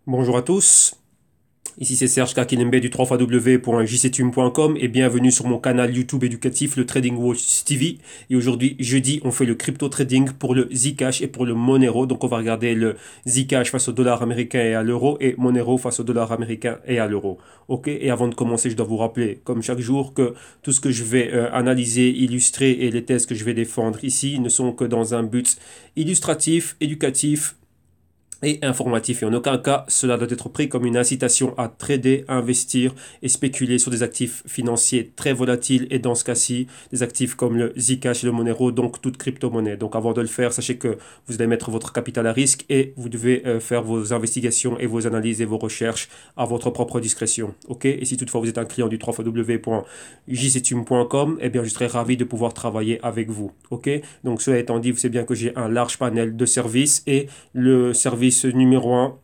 Bonjour à tous, ici c'est Serge Kakinembe du www.jctum.com et bienvenue sur mon canal YouTube éducatif le Trading Watch TV. Et aujourd'hui, jeudi, on fait le crypto trading pour le Zcash et pour le Monero. Donc on va regarder le Zcash face au dollar américain et à l'euro et Monero face au dollar américain et à l'euro. Ok, et avant de commencer, je dois vous rappeler, comme chaque jour, que tout ce que je vais analyser, illustrer et les thèses que je vais défendre ici ne sont que dans un but illustratif, éducatif et informatif. Et en aucun cas, cela doit être pris comme une incitation à trader, investir et spéculer sur des actifs financiers très volatiles et dans ce cas-ci, des actifs comme le Zcash et le Monero, donc toute crypto-monnaie. Donc avant de le faire, sachez que vous allez mettre votre capital à risque et vous devez faire vos investigations et vos analyses et vos recherches à votre propre discrétion. Ok. Et si toutefois vous êtes un client du www.jctum.com, eh bien je serai ravi de pouvoir travailler avec vous. Ok. Donc cela étant dit, vous savez bien que j'ai un large panel de services et le service numéro un,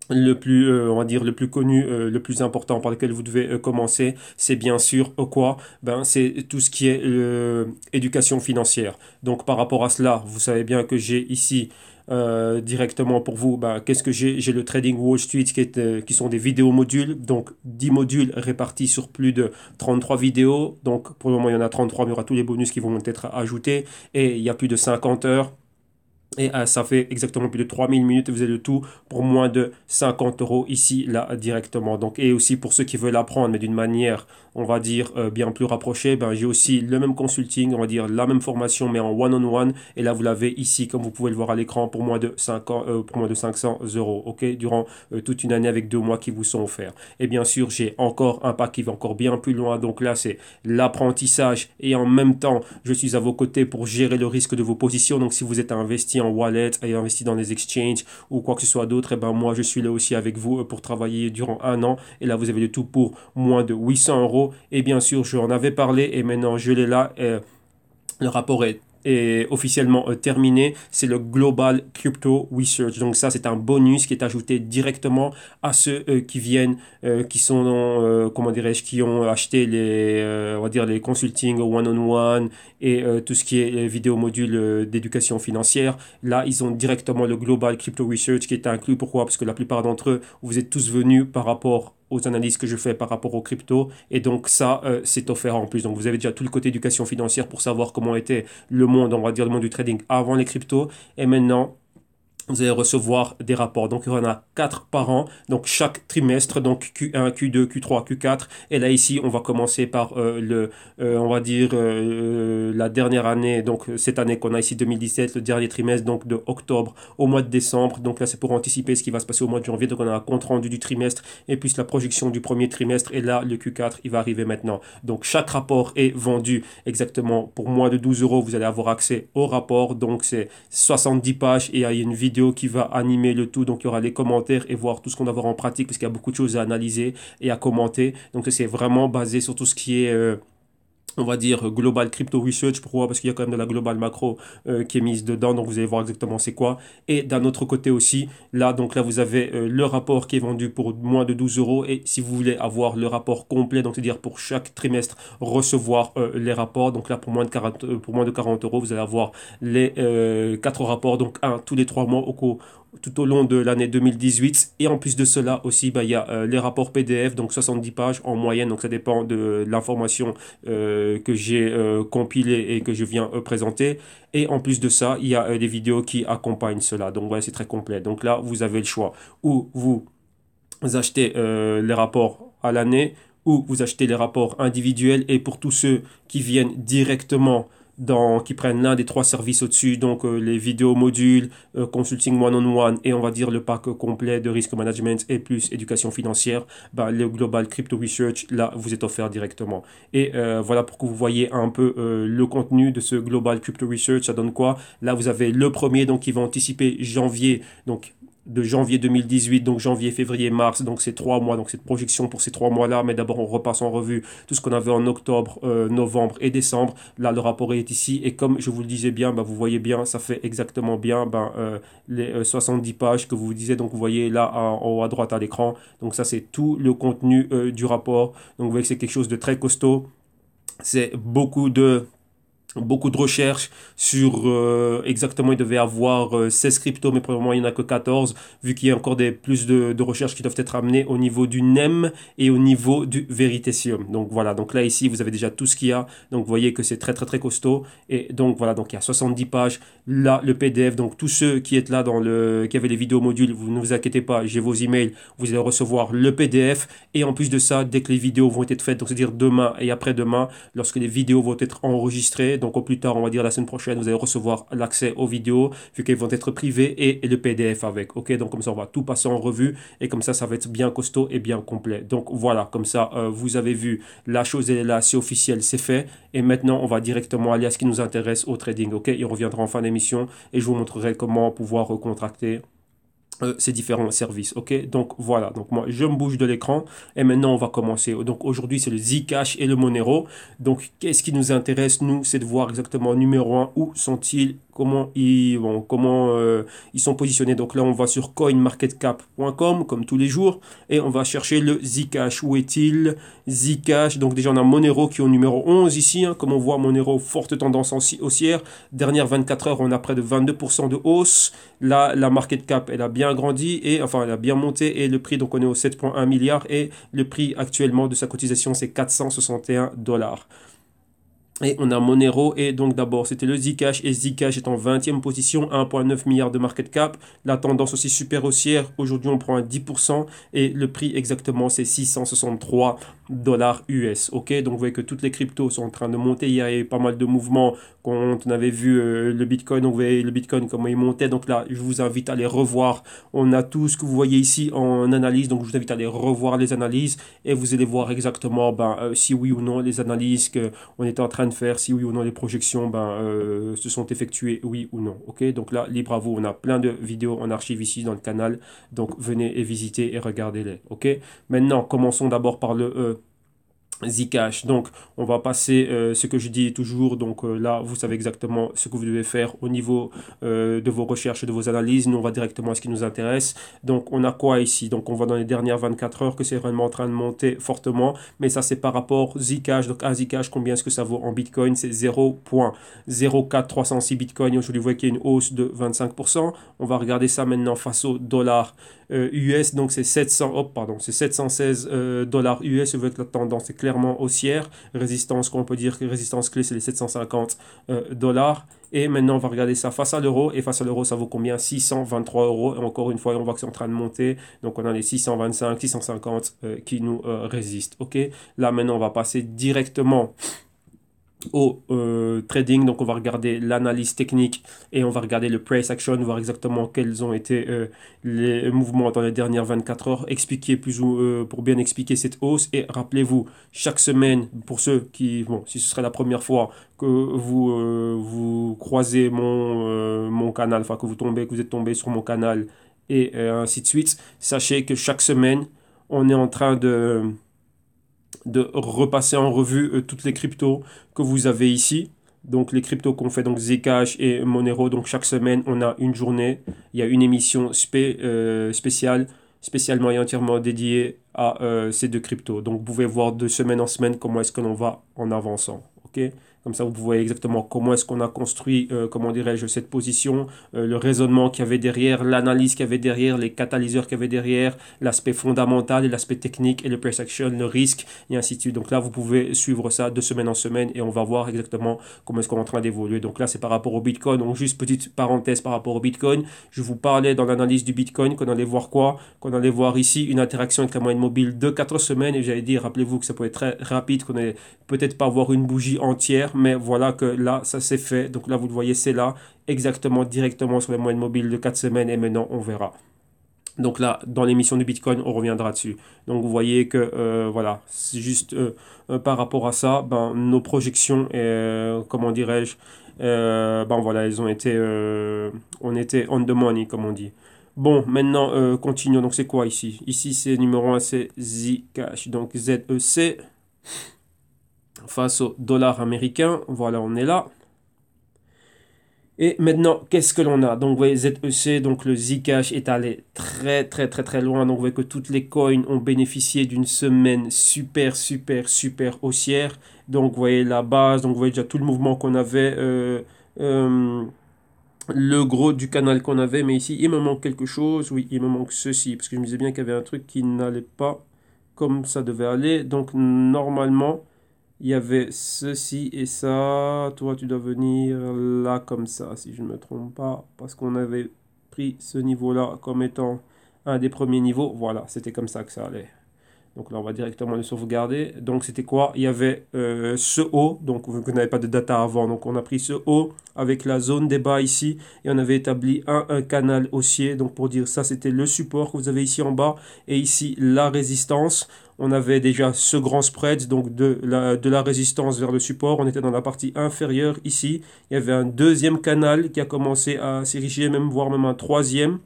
le plus, on va dire, le plus connu, le plus important par lequel vous devez commencer, c'est bien sûr quoi? Ben, c'est tout ce qui est éducation financière. Donc, par rapport à cela, vous savez bien que j'ai ici directement pour vous, ben, qu'est-ce que j'ai? J'ai le Trading Wall Street qui sont des vidéos modules, donc 10 modules répartis sur plus de 33 vidéos. Donc, pour le moment, il y en a 33, mais il y aura tous les bonus qui vont être ajoutés. Et il y a plus de 50 heures. Et ça fait exactement plus de 3000 minutes. Vous avez le tout pour moins de 50 euros ici, là, directement. Donc, et aussi pour ceux qui veulent apprendre, mais d'une manière, on va dire, bien plus rapprochée, ben, j'ai aussi le même consulting, on va dire, la même formation, mais en one-on-one. Et là, vous l'avez ici, comme vous pouvez le voir à l'écran, pour moins de 500 euros, ok, durant toute une année avec 2 mois qui vous sont offerts. Et bien sûr, j'ai encore un pack qui va encore bien plus loin. Donc là, c'est l'apprentissage et en même temps, je suis à vos côtés pour gérer le risque de vos positions. Donc, si vous êtes investi en wallet et investi dans les exchanges ou quoi que ce soit d'autre, et ben moi, je suis là aussi avec vous pour travailler durant un an. Et là, vous avez le tout pour moins de 800 euros. Et bien sûr, je en avais parlé et maintenant, je l'ai là. Le rapport est officiellement terminé, c'est le Global Crypto Research. Donc ça, c'est un bonus qui est ajouté directement à ceux qui viennent, qui sont, comment dirais-je, qui ont acheté on va dire les consulting one-on-one et tout ce qui est vidéo module d'éducation financière. Là, ils ont directement le Global Crypto Research qui est inclus. Pourquoi? Parce que la plupart d'entre eux, vous êtes tous venus par rapport aux analyses que je fais par rapport aux cryptos. Et donc ça, c'est offert en plus. Donc vous avez déjà tout le côté éducation financière pour savoir comment était le monde, on va dire le monde du trading avant les cryptos. Et maintenant, vous allez recevoir des rapports. Donc, il y en a 4 par an. Donc, chaque trimestre, donc Q1, Q2, Q3, Q4. Et là, ici, on va commencer par on va dire, la dernière année. Donc, cette année qu'on a ici, 2017, le dernier trimestre, donc de octobre au mois de décembre. Donc là, c'est pour anticiper ce qui va se passer au mois de janvier. Donc, on a un compte rendu du trimestre et puis la projection du premier trimestre. Et là, le Q4, il va arriver maintenant. Donc, chaque rapport est vendu exactement pour moins de 12 euros. Vous allez avoir accès au rapport. Donc, c'est 70 pages et il y a une vidéo qui va animer le tout. Donc, il y aura les commentaires et voir tout ce qu'on va voir en pratique parce qu'il y a beaucoup de choses à analyser et à commenter. Donc, c'est vraiment basé sur tout ce qui est on va dire Global Crypto Research. Pourquoi? Parce qu'il y a quand même de la Global Macro qui est mise dedans, donc vous allez voir exactement c'est quoi. Et d'un autre côté aussi, là, donc là, vous avez le rapport qui est vendu pour moins de 12 euros. Et si vous voulez avoir le rapport complet, donc c'est-à-dire pour chaque trimestre recevoir les rapports, donc là, pour moins de 40 euros, vous allez avoir les 4 rapports, donc un tous les 3 mois tout au long de l'année 2018. Et en plus de cela aussi, bah, il y a les rapports PDF, donc 70 pages en moyenne, donc ça dépend de l'information que j'ai compilée et que je viens présenter. Et en plus de ça, il y a des vidéos qui accompagnent cela. Donc voilà, c'est très complet. Donc là, vous avez le choix. Ou vous achetez les rapports à l'année, ou vous achetez les rapports individuels. Et pour tous ceux qui viennent directement qui prennent l'un des 3 services au-dessus, donc les vidéos modules, consulting one-on-one et on va dire le pack complet de risk management et plus éducation financière, bah, le Global Crypto Research, là, vous êtes offert directement. Et voilà pour que vous voyez un peu le contenu de ce Global Crypto Research, ça donne quoi? Là, vous avez le premier, donc qui va anticiper janvier, donc de janvier 2018, donc janvier, février, mars, donc c'est 3 mois, donc cette projection pour ces 3 mois-là, mais d'abord on repasse en revue tout ce qu'on avait en octobre, novembre et décembre. Là, le rapport est ici, et comme je vous le disais bien, bah, vous voyez bien, ça fait exactement bien les 70 pages que vous disiez, donc vous voyez là en haut à droite à l'écran, donc ça c'est tout le contenu du rapport, donc vous voyez que c'est quelque chose de très costaud, c'est beaucoup de beaucoup de recherches sur exactement, il devait avoir 16 cryptos, mais pour le moment, il n'y en a que 14, vu qu'il y a encore plus de recherches qui doivent être amenées au niveau du NEM et au niveau du Veritasium. Donc voilà, donc là, ici, vous avez déjà tout ce qu'il y a. Donc vous voyez que c'est très, très, très costaud. Et donc voilà, donc il y a 70 pages. Là, le PDF, donc tous ceux qui êtes là, qui avaient les vidéos modules, vous ne vous inquiétez pas, j'ai vos emails, vous allez recevoir le PDF. Et en plus de ça, dès que les vidéos vont être faites, donc c'est-à-dire demain et après-demain, lorsque les vidéos vont être enregistrées, donc au plus tard, on va dire la semaine prochaine, vous allez recevoir l'accès aux vidéos, vu qu'elles vont être privées, et le PDF avec. Ok, donc comme ça, on va tout passer en revue, et comme ça va être bien costaud et bien complet. Donc voilà, comme ça, vous avez vu, la chose elle est là, c'est officiel, c'est fait. Et maintenant, on va directement aller à ce qui nous intéresse au trading. Ok, il reviendra en fin d'émission, et je vous montrerai comment pouvoir contracter ces différents services. Ok, donc voilà, donc moi je me bouge de l'écran et maintenant on va commencer. Donc aujourd'hui c'est le Zcash et le Monero. Donc qu'est-ce qui nous intéresse nous, c'est de voir exactement numéro un, où sont-ils, comment ils sont positionnés. Donc là on va sur coinmarketcap.com comme tous les jours et on va chercher le Zcash. Où est-il? Zcash, donc déjà on a Monero qui est au numéro 11 ici, hein. Comme on voit, Monero, forte tendance haussière. Dernière 24 heures, on a près de 22% de hausse. Là, la market cap, elle a bien grandi, et enfin, elle a bien monté, et le prix, donc on est au 7,1 milliards, et le prix actuellement de sa cotisation, c'est 461 dollars. Et on a Monero, et donc d'abord c'était le Zcash, et Zcash est en 20e position, 1,9 milliard de market cap. La tendance aussi super haussière, aujourd'hui on prend un 10%, et le prix exactement c'est 663 dollars US. Ok, donc vous voyez que toutes les cryptos sont en train de monter. Il y a eu pas mal de mouvements quand on avait vu le Bitcoin, donc vous voyez le Bitcoin comment il montait. Donc là je vous invite à les revoir. On a tout ce que vous voyez ici en analyse, donc je vous invite à aller revoir les analyses, et vous allez voir exactement si oui ou non les analyses qu'on était en train de faire, si oui ou non les projections se sont effectuées, oui ou non. Ok, donc là, libre à vous, on a plein de vidéos en archive ici dans le canal, donc venez et visitez et regardez-les. Ok, maintenant, commençons d'abord par le Zcash. Donc, on va passer ce que je dis toujours. Donc là, vous savez exactement ce que vous devez faire au niveau de vos recherches et de vos analyses. Nous, on va directement à ce qui nous intéresse. Donc, on a quoi ici? Donc, on va dans les dernières 24 heures que c'est vraiment en train de monter fortement. Mais ça, c'est par rapport Zcash. Donc, à Zcash, combien est-ce que ça vaut en Bitcoin? C'est 0,04306 Bitcoin. Aujourd'hui, vous voyez qu'il y a une hausse de 25%. On va regarder ça maintenant face au dollar US. Donc, c'est 716 dollars US. Vous voyez que la tendance est clairement haussière. Résistance, qu'on peut dire que résistance clé, c'est les 750 dollars. Et maintenant, on va regarder ça face à l'euro. Et face à l'euro, ça vaut combien? 623 euros. Et encore une fois, on voit que c'est en train de monter. Donc, on a les 625, 650 qui nous résistent. OK? Là, maintenant, on va passer directement au trading. Donc on va regarder l'analyse technique et on va regarder le price action, voir exactement quels ont été les mouvements dans les dernières 24 heures, expliquer pour bien expliquer cette hausse. Et rappelez-vous, chaque semaine, pour ceux qui, bon, si ce serait la première fois que vous croisez mon canal, enfin que vous êtes tombé sur mon canal et ainsi de suite, sachez que chaque semaine, on est en train de repasser en revue toutes les cryptos que vous avez ici. Donc les cryptos qu'on fait, donc Zcash et Monero. Donc chaque semaine, on a une journée. Il y a une émission spéciale, spécialement et entièrement dédiée à ces deux cryptos. Donc vous pouvez voir de semaine en semaine comment est-ce que l'on va en avançant. Ok, comme ça, vous voyez exactement comment est-ce qu'on a construit, comment dirais-je, cette position, le raisonnement qu'il y avait derrière, l'analyse qu'il y avait derrière, les catalyseurs qu'il y avait derrière, l'aspect fondamental et l'aspect technique et le price action, le risque, et ainsi de suite. Donc là, vous pouvez suivre ça de semaine en semaine et on va voir exactement comment est-ce qu'on est en train d'évoluer. Donc là, c'est par rapport au Bitcoin. Donc juste petite parenthèse par rapport au Bitcoin. Je vous parlais dans l'analyse du Bitcoin qu'on allait voir quoi? Qu'on allait voir ici une interaction avec la moyenne mobile de 4 semaines. Et j'avais dit, rappelez-vous que ça peut être très rapide, qu'on n'allait peut-être pas voir une bougie entière, mais voilà que là, ça s'est fait. Donc là, vous le voyez, c'est là, exactement, directement sur la moyenne mobile de 4 semaines. Et maintenant, on verra. Donc là, dans l'émission du Bitcoin, on reviendra dessus. Donc vous voyez que voilà, c'est juste par rapport à ça, nos projections, comment dirais-je, voilà, elles ont été, on était on the money, comme on dit. Bon, maintenant, continuons. Donc c'est quoi ici? Ici, c'est numéro 1, c'est Zcash, donc ZEC, face au dollar américain. Voilà, on est là. Et maintenant, qu'est-ce que l'on a? Donc, vous voyez, ZEC, donc le Zcash est allé très, très, très, très loin. Donc, vous voyez que toutes les coins ont bénéficié d'une semaine super, super, super haussière. Donc, vous voyez la base. Donc, vous voyez déjà tout le mouvement qu'on avait. Euh, le gros du canal qu'on avait. Mais ici, il me manque quelque chose. Oui, il me manque ceci. Parce que je me disais bien qu'il y avait un truc qui n'allait pas comme ça devait aller. Donc, normalement... Il y avait ceci et ça. Toi, tu dois venir là comme ça, si je ne me trompe pas. Parce qu'on avait pris ce niveau-là comme étant un des premiers niveaux. Voilà, c'était comme ça que ça allait. Donc là, on va directement le sauvegarder. Donc c'était quoi? Il y avait ce haut. Donc vous n'avez pas de data avant. Donc on a pris ce haut avec la zone des bas ici. Et on avait établi un canal haussier. Donc pour dire ça, c'était le support que vous avez ici en bas. Et ici, la résistance. On avait déjà ce grand spread, donc de la résistance vers le support. On était dans la partie inférieure ici. Il y avait un deuxième canal qui a commencé à s'ériger, même voire même un troisième.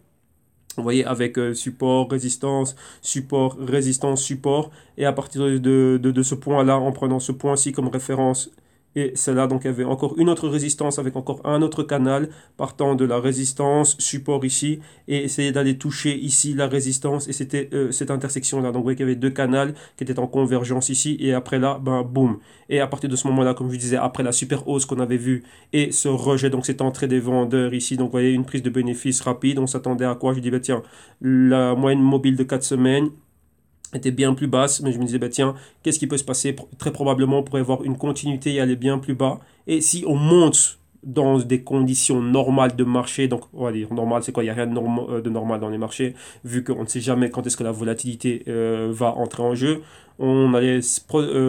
Vous voyez, avec support, résistance, support, résistance, support. Et à partir de ce point-là, en prenant ce point-ci comme référence, et celle-là, donc il y avait encore une autre résistance avec encore un autre canal partant de la résistance, support ici, et essayer d'aller toucher ici la résistance, et c'était cette intersection-là. Donc vous voyez qu'il y avait deux canaux qui étaient en convergence ici, et après là, ben boum. Et à partir de ce moment-là, comme je disais, après la super hausse qu'on avait vue, et ce rejet, donc cette entrée des vendeurs ici, donc vous voyez une prise de bénéfice rapide, on s'attendait à quoi? Je dis, ben tiens, la moyenne mobile de 4 semaines, était bien plus basse, mais je me disais, bah tiens, qu'est-ce qui peut se passer? Très probablement, on pourrait avoir une continuité et aller bien plus bas. Et si on monte dans des conditions normales de marché, donc on va dire normal, c'est quoi? Il n'y a rien de normal dans les marchés, vu qu'on ne sait jamais quand est-ce que la volatilité va entrer en jeu. On allait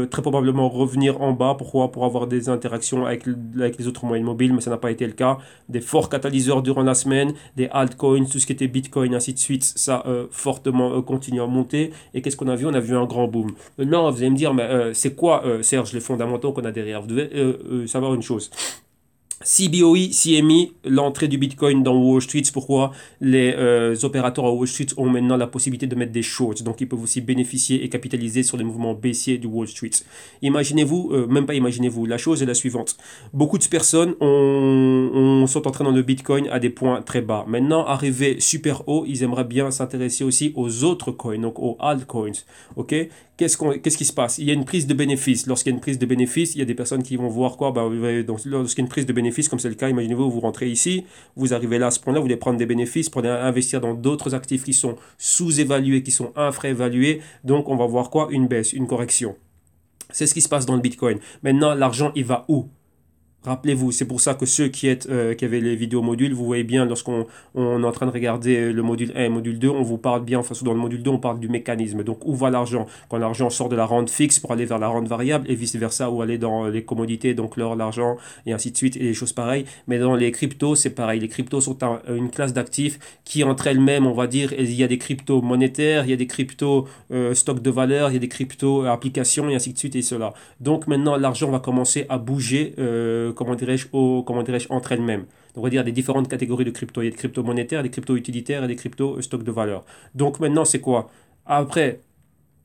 très probablement revenir en bas. Pourquoi? Pour avoir des interactions avec les autres moyennes mobiles, mais ça n'a pas été le cas. Des forts catalyseurs durant la semaine, des altcoins, tout ce qui était Bitcoin, ainsi de suite, ça fortement continue à monter. Et qu'est-ce qu'on a vu? On a vu un grand boom. Maintenant, vous allez me dire, mais c'est quoi, Serge, les fondamentaux qu'on a derrière? Vous devez savoir une chose. CBOE, CME, l'entrée du Bitcoin dans Wall Street, c'est pourquoi les opérateurs à Wall Street ont maintenant la possibilité de mettre des shorts. Donc, ils peuvent aussi bénéficier et capitaliser sur les mouvements baissiers du Wall Street. Imaginez-vous, même pas imaginez-vous, la chose est la suivante. Beaucoup de personnes sont entrées dans le Bitcoin à des points très bas. Maintenant, arrivé super haut, ils aimeraient bien s'intéresser aussi aux autres coins, donc aux altcoins. Ok? Qu'est-ce qui se passe? Il y a une prise de bénéfice. Lorsqu'il y a une prise de bénéfice, il y a des personnes qui vont voir quoi? Lorsqu'il y a une prise de bénéfice, comme c'est le cas, imaginez-vous, vous rentrez ici, vous arrivez là à ce point-là, vous voulez prendre des bénéfices pour investir dans d'autres actifs qui sont sous-évalués, qui sont infra-évalués. Donc, on va voir quoi? Une baisse, une correction. C'est ce qui se passe dans le Bitcoin. Maintenant, l'argent, il va où? Rappelez-vous, c'est pour ça que ceux qui avaient les vidéos modules, vous voyez bien, lorsqu'on est en train de regarder le module 1 et le module 2, on vous parle bien, enfin, dans le module 2, on parle du mécanisme. Donc, où va l'argent? Quand l'argent sort de la rente fixe pour aller vers la rente variable et vice-versa, ou aller dans les commodités, donc l'or, l'argent, et ainsi de suite, et des choses pareilles. Mais dans les cryptos, c'est pareil. Les cryptos sont une classe d'actifs qui, entre elles-mêmes, on va dire, il y a des cryptos monétaires, il y a des cryptos stocks de valeur, il y a des cryptos applications, et ainsi de suite, et cela. Donc, maintenant, l'argent va commencer à bouger, comment dirais-je, entre elles-mêmes. Donc, on va dire des différentes catégories de crypto. Il y a des cryptos monétaires, des cryptos utilitaires et des cryptos stocks de valeur. Donc, maintenant, c'est quoi? Après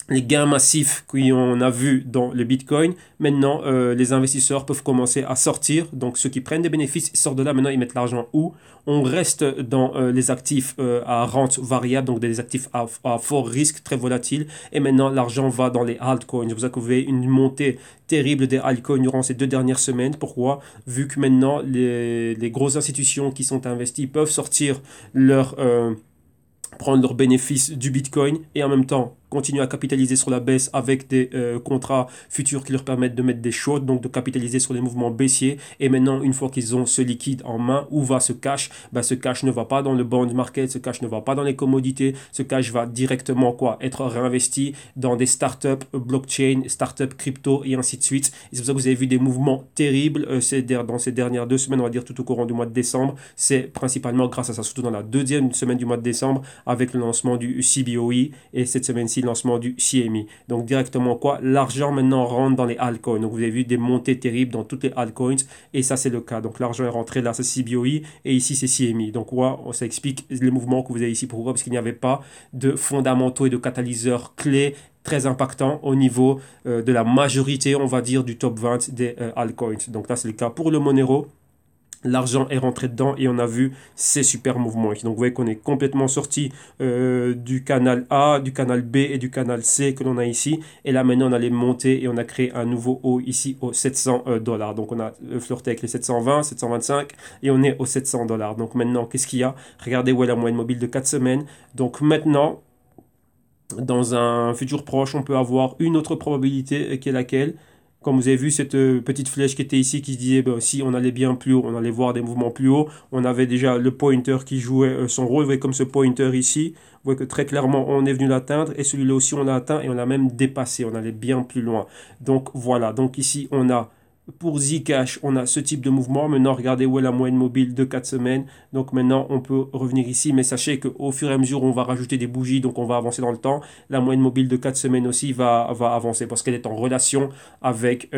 les gains massifs qu'on a vus dans le Bitcoin, maintenant les investisseurs peuvent commencer à sortir. Donc ceux qui prennent des bénéfices, ils sortent de là, maintenant ils mettent l'argent où? On reste dans les actifs à rente variable, donc des actifs à fort risque, très volatiles. Et maintenant l'argent va dans les altcoins. C'est pour ça que vous voyez une montée terrible des altcoins durant ces 2 dernières semaines. Pourquoi? Vu que maintenant les grosses institutions qui sont investies peuvent sortir prendre leurs bénéfices du Bitcoin et en même temps continuer à capitaliser sur la baisse avec des contrats futurs qui leur permettent de mettre des shorts, donc de capitaliser sur les mouvements baissiers. Et maintenant, une fois qu'ils ont ce liquide en main, où va ce cash? Ce cash ne va pas dans le bond market, ce cash ne va pas dans les commodités, ce cash va directement être réinvesti dans des startups blockchain, startups crypto et ainsi de suite. Et c'est pour ça que vous avez vu des mouvements terribles dans ces dernières 2 semaines, on va dire tout au courant du mois de décembre. C'est principalement grâce à ça, surtout dans la deuxième semaine du mois de décembre, avec le lancement du CBOE et cette semaine-ci le lancement du CME. Donc directement quoi? L'argent maintenant rentre dans les altcoins. Donc vous avez vu des montées terribles dans toutes les altcoins et ça c'est le cas. Donc l'argent est rentré là, c'est CBOE et ici c'est CME. Donc ça explique les mouvements que vous avez ici. Pourquoi? Parce qu'il n'y avait pas de fondamentaux et de catalyseurs clés très impactants au niveau de la majorité, on va dire, du top 20 des altcoins. Donc là c'est le cas pour le Monero. L'argent est rentré dedans et on a vu ces super mouvements. Donc vous voyez qu'on est complètement sorti du canal A, du canal B et du canal C que l'on a ici. Et là maintenant on allait monter et on a créé un nouveau haut ici aux 700 dollars. Donc on a flirté avec les 720, 725 et on est aux 700 dollars. Donc maintenant qu'est-ce qu'il y a? Regardez où est la moyenne mobile de 4 semaines. Donc maintenant, dans un futur proche, on peut avoir une autre probabilité qui est laquelle? Comme vous avez vu, cette petite flèche qui était ici, qui se disait, ben, si on allait bien plus haut, on allait voir des mouvements plus hauts. On avait déjà le pointer qui jouait son rôle. Vous voyez comme ce pointer ici. Vous voyez que très clairement, on est venu l'atteindre. Et celui-là aussi, on l'a atteint et on l'a même dépassé. On allait bien plus loin. Donc voilà. Donc ici, on a, pour Zcash, on a ce type de mouvement. Maintenant, regardez où est la moyenne mobile de 4 semaines. Donc maintenant, on peut revenir ici. Mais sachez qu'au fur et à mesure, on va rajouter des bougies. Donc on va avancer dans le temps. La moyenne mobile de 4 semaines aussi va avancer parce qu'elle est en relation avec,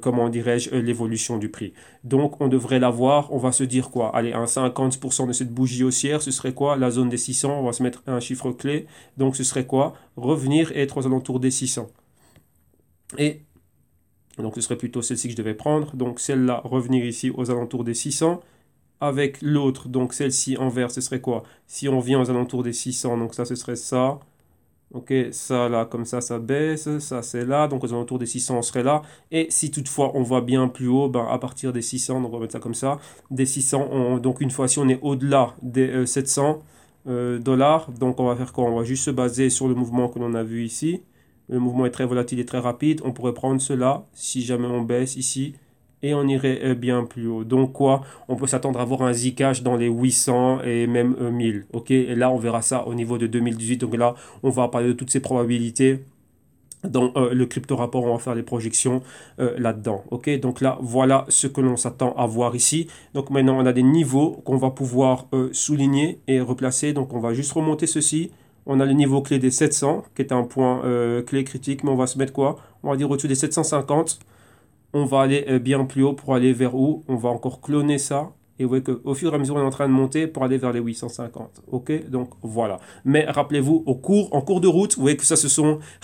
comment dirais-je, l'évolution du prix. Donc on devrait l'avoir. On va se dire quoi? Allez, un 50% de cette bougie haussière, ce serait quoi? La zone des 600. On va se mettre un chiffre clé. Donc ce serait quoi? Revenir et être aux alentours des 600. Et donc ce serait plutôt celle-ci que je devais prendre. Donc celle-là, revenir ici aux alentours des 600. Avec l'autre, donc celle-ci en vert, ce serait quoi? Si on vient aux alentours des 600, donc ça, ce serait ça. Ok, ça là, comme ça baisse. Ça, c'est là. Donc aux alentours des 600, on serait là. Et si toutefois, on va bien plus haut, ben, à partir des 600, donc on va mettre ça comme ça. Des 600, donc une fois, si on est au-delà des 700 dollars, donc on va faire quoi? On va juste se baser sur le mouvement que l'on a vu ici. Le mouvement est très volatile et très rapide. On pourrait prendre cela si jamais on baisse ici et on irait bien plus haut. Donc quoi? On peut s'attendre à avoir un Zcash dans les 800 et même 1000. Ok? Et là, on verra ça au niveau de 2018. Donc là, on va parler de toutes ces probabilités. Dans le crypto rapport, on va faire les projections là-dedans. Ok? Donc là, voilà ce que l'on s'attend à voir ici. Donc maintenant, on a des niveaux qu'on va pouvoir souligner et replacer. Donc on va juste remonter ceci. On a le niveau clé des 700, qui est un point clé critique, mais on va se mettre quoi? On va dire au-dessus des 750. On va aller bien plus haut pour aller vers où? On va encore cloner ça. Et vous voyez qu'au fur et à mesure, on est en train de monter pour aller vers les 850. Ok? Donc voilà. Mais rappelez-vous, en cours de route, vous voyez que ça,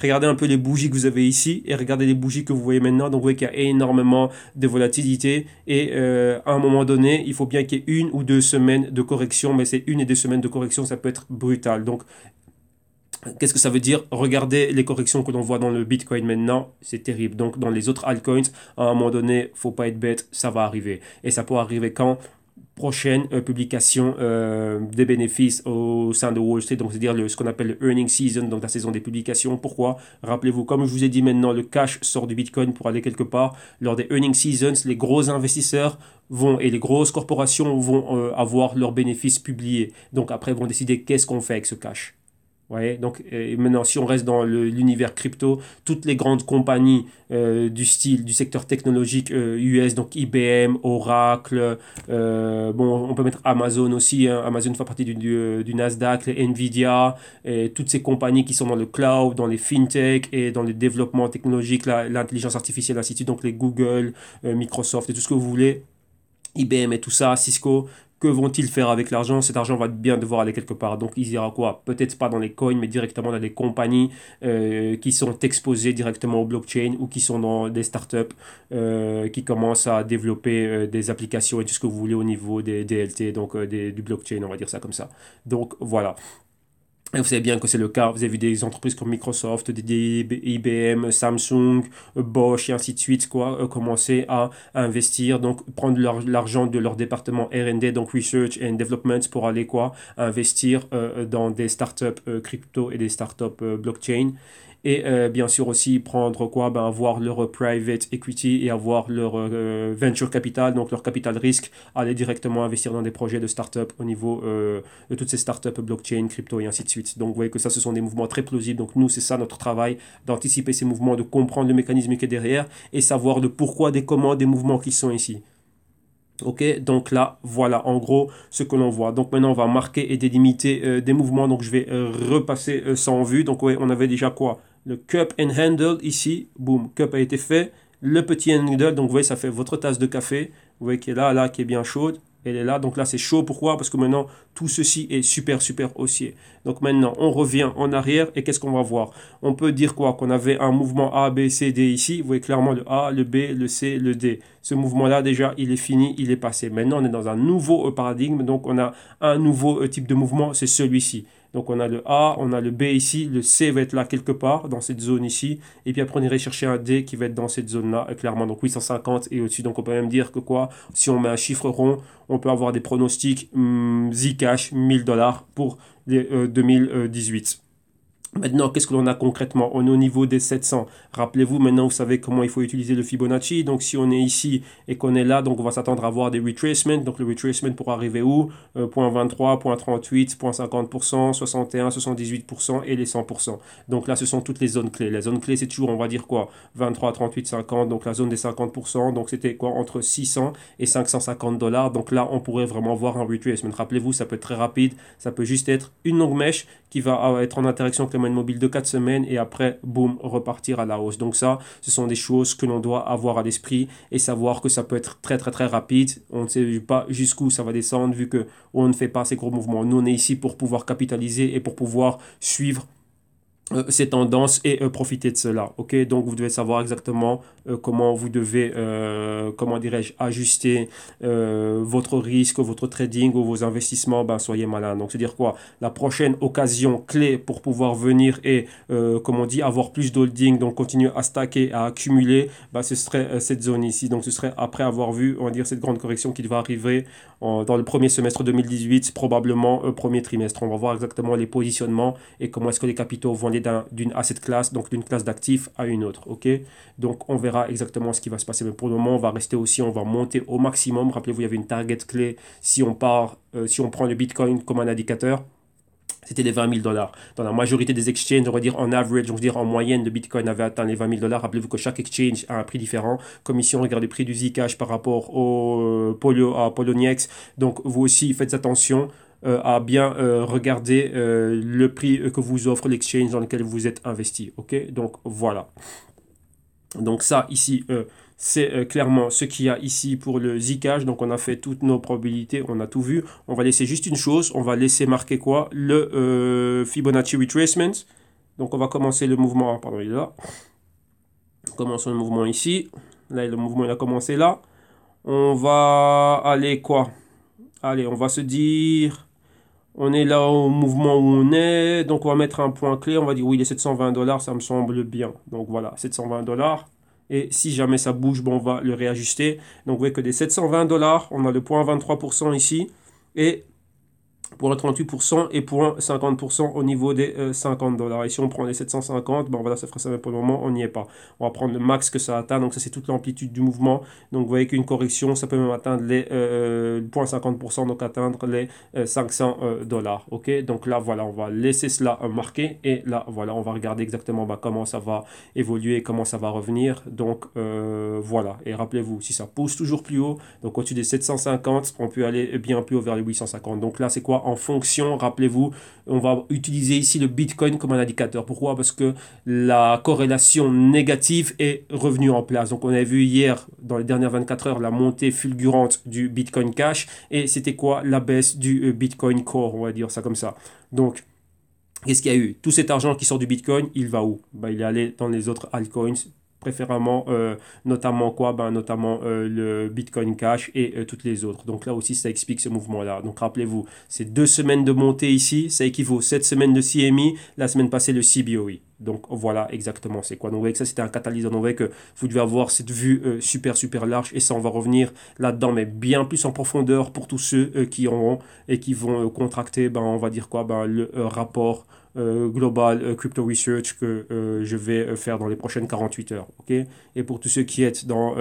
regardez un peu les bougies que vous avez ici et regardez les bougies que vous voyez maintenant. Donc vous voyez qu'il y a énormément de volatilité. Et à un moment donné, il faut bien qu'il y ait 1 ou 2 semaines de correction. Mais ces 1 et 2 semaines de correction, ça peut être brutal. Donc qu'est-ce que ça veut dire? Regardez les corrections que l'on voit dans le Bitcoin maintenant, c'est terrible. Donc dans les autres altcoins, à un moment donné, faut pas être bête, ça va arriver. Et ça peut arriver quand? Prochaine publication des bénéfices au sein de Wall Street, donc c'est-à-dire ce qu'on appelle le earning season, donc la saison des publications. Pourquoi? Rappelez-vous, comme je vous ai dit maintenant, le cash sort du Bitcoin pour aller quelque part. Lors des earning seasons, les gros investisseurs et les grosses corporations vont avoir leurs bénéfices publiés. Donc après, ils vont décider qu'est-ce qu'on fait avec ce cash. Ouais, donc maintenant, si on reste dans l'univers crypto, toutes les grandes compagnies du secteur technologique US, donc IBM, Oracle, bon, on peut mettre Amazon aussi, hein. Amazon fait partie du Nasdaq, les Nvidia, et toutes ces compagnies qui sont dans le cloud, dans les fintech et dans le développement technologique, l'intelligence artificielle, ainsi de suite, donc les Google, Microsoft et tout ce que vous voulez. IBM et tout ça, Cisco, que vont-ils faire avec l'argent? Cet argent va bien devoir aller quelque part. Donc, il ira quoi? Peut-être pas dans les coins, mais directement dans des compagnies qui sont exposées directement au blockchain ou qui sont dans des startups qui commencent à développer des applications et tout ce que vous voulez au niveau des DLT, donc du blockchain, on va dire ça comme ça. Donc, voilà. Et vous savez bien que c'est le cas. Vous avez vu des entreprises comme Microsoft, des IBM, Samsung, Bosch et ainsi de suite, quoi, commencer à investir, donc prendre l'argent de leur département R&D, donc Research and Development, pour aller quoi, investir dans des startups crypto et des startups blockchain. Et bien sûr aussi prendre quoi? Ben, avoir leur private equity et avoir leur venture capital, donc leur capital risque, aller directement investir dans des projets de start-up au niveau de toutes ces start-up blockchain, crypto et ainsi de suite. Donc vous voyez que ça, ce sont des mouvements très plausibles. Donc nous, c'est ça notre travail, d'anticiper ces mouvements, de comprendre le mécanisme qui est derrière et savoir le pourquoi des comment des mouvements qui sont ici. Ok, donc là, voilà en gros ce que l'on voit. Donc maintenant, on va marquer et délimiter des mouvements. Donc je vais repasser ça en vue. Donc ouais, on avait déjà quoi? Le cup and handle ici. Boom, cup a été fait. Le petit handle, donc vous voyez, ça fait votre tasse de café. Vous voyez qui est là, qui est bien chaude. Elle est là, donc là c'est chaud. Pourquoi? Parce que maintenant tout ceci est super super haussier. Donc maintenant on revient en arrière et qu'est-ce qu'on va voir? On peut dire quoi? Qu'on avait un mouvement A, B, C, D ici. Vous voyez clairement le A, le B, le C, le D. Ce mouvement-là déjà il est fini, il est passé. Maintenant on est dans un nouveau paradigme, donc on a un nouveau type de mouvement, c'est celui-ci. Donc on a le A, on a le B ici, le C va être là quelque part, dans cette zone ici, et puis après on irait chercher un D qui va être dans cette zone-là, clairement, donc 850 et au-dessus. Donc on peut même dire que quoi, si on met un chiffre rond, on peut avoir des pronostics Zcash 1000 $ pour les 2018. Maintenant, qu'est-ce que l'on a concrètement? On est au niveau des 700. Rappelez-vous, maintenant, vous savez comment il faut utiliser le Fibonacci. Donc, si on est ici et qu'on est là, donc on va s'attendre à avoir des retracements. Donc, le retracement pour arriver où? Point 23, point 38, point 50%, 61, 78% et les 100%. Donc là, ce sont toutes les zones clés. Les zones clés, c'est toujours, on va dire quoi? 23, 38, 50. Donc, la zone des 50%. Donc, c'était quoi? Entre 600 et 550 $. Donc là, on pourrait vraiment voir un retracement. Rappelez-vous, ça peut être très rapide. Ça peut juste être une longue mèche qui va être en interaction avec le moyenne mobile de 4 semaines et après, boum, repartir à la hausse. Donc ça, ce sont des choses que l'on doit avoir à l'esprit et savoir que ça peut être très très très rapide. On ne sait pas jusqu'où ça va descendre vu que on ne fait pas ces gros mouvements. Nous, on est ici pour pouvoir capitaliser et pour pouvoir suivre ces tendances et profiter de cela. Ok, donc vous devez savoir exactement comment vous devez, comment dirais-je, ajuster votre risque, votre trading ou vos investissements. Ben, soyez malin. Donc, c'est-à-dire quoi? La prochaine occasion clé pour pouvoir venir et, comme on dit, avoir plus d'holding, donc continuer à stacker, à accumuler, ben, ce serait cette zone ici. Donc, ce serait après avoir vu, on va dire, cette grande correction qui va arriver dans le premier semestre 2018, probablement premier trimestre. On va voir exactement les positionnements et comment est-ce que les capitaux vont aller d'une asset class, donc d'une classe d'actifs à une autre. Ok, donc on verra exactement ce qui va se passer. Mais pour le moment, on va rester aussi, on va monter au maximum. Rappelez-vous, il y avait une target clé si on part, si on prend le Bitcoin comme un indicateur. C'était les 20 000 $. Dans la majorité des exchanges, on va dire en average, on va dire en moyenne, le Bitcoin avait atteint les 20 000 $. Rappelez-vous que chaque exchange a un prix différent. Comme ici, on regarde le prix du Zcash par rapport au à Poloniex. Donc, vous aussi, faites attention à bien regarder le prix que vous offre l'exchange dans lequel vous êtes investi. Ok, donc voilà. Donc ça, ici, c'est clairement ce qu'il y a ici pour le Zcash. Donc on a fait toutes nos probabilités, on a tout vu. On va laisser juste une chose, on va laisser marquer quoi? Le Fibonacci Retracement. Donc on va commencer le mouvement, pardon, il est là. Commençons le mouvement ici. Là, le mouvement il a commencé là. On va aller quoi? Allez, on va se dire... On est là au mouvement où on est. Donc on va mettre un point clé. On va dire oui, les 720 $, ça me semble bien. Donc voilà, 720 $. Et si jamais ça bouge, bon, on va le réajuster. Donc vous voyez que des 720 $, on a le point 23% ici. Et pour le 38% et pour 50% au niveau des 50 $. Et si on prend les 750, bon voilà, ça ferait ça, mais pour le moment, on n'y est pas. On va prendre le max que ça atteint, donc ça c'est toute l'amplitude du mouvement. Donc vous voyez qu'une correction, ça peut même atteindre les 0,50%, donc atteindre les 500 $. Ok, donc là voilà, on va laisser cela marqué et là voilà, on va regarder exactement comment ça va évoluer, comment ça va revenir. Donc voilà, et rappelez-vous, si ça pousse toujours plus haut, donc au-dessus des 750, on peut aller bien plus haut vers les 850. Donc là, c'est quoi? En fonction, rappelez-vous, on va utiliser ici le Bitcoin comme un indicateur. Pourquoi? Parce que la corrélation négative est revenue en place. Donc on a vu hier, dans les dernières 24 heures, la montée fulgurante du Bitcoin Cash. Et c'était quoi? La baisse du Bitcoin Core, on va dire ça comme ça. Donc, qu'est-ce qu'il y a eu? Tout cet argent qui sort du Bitcoin, il va où? Il est allé dans les autres altcoins, préférément, notamment quoi? Notamment le Bitcoin Cash et toutes les autres. Donc là aussi, ça explique ce mouvement-là. Donc rappelez-vous, c'est 2 semaines de montée ici, ça équivaut 7 semaines de CME, la semaine passée le CBOE. Donc voilà exactement c'est quoi. Donc vous voyez que ça c'était un catalyseur. Donc vous voyez que vous devez avoir cette vue super super large et ça on va revenir là-dedans mais bien plus en profondeur pour tous ceux qui auront et qui vont contracter on va dire quoi le rapport Global Crypto Research que je vais faire dans les prochaines 48 heures. Ok, et pour tous ceux qui êtes dans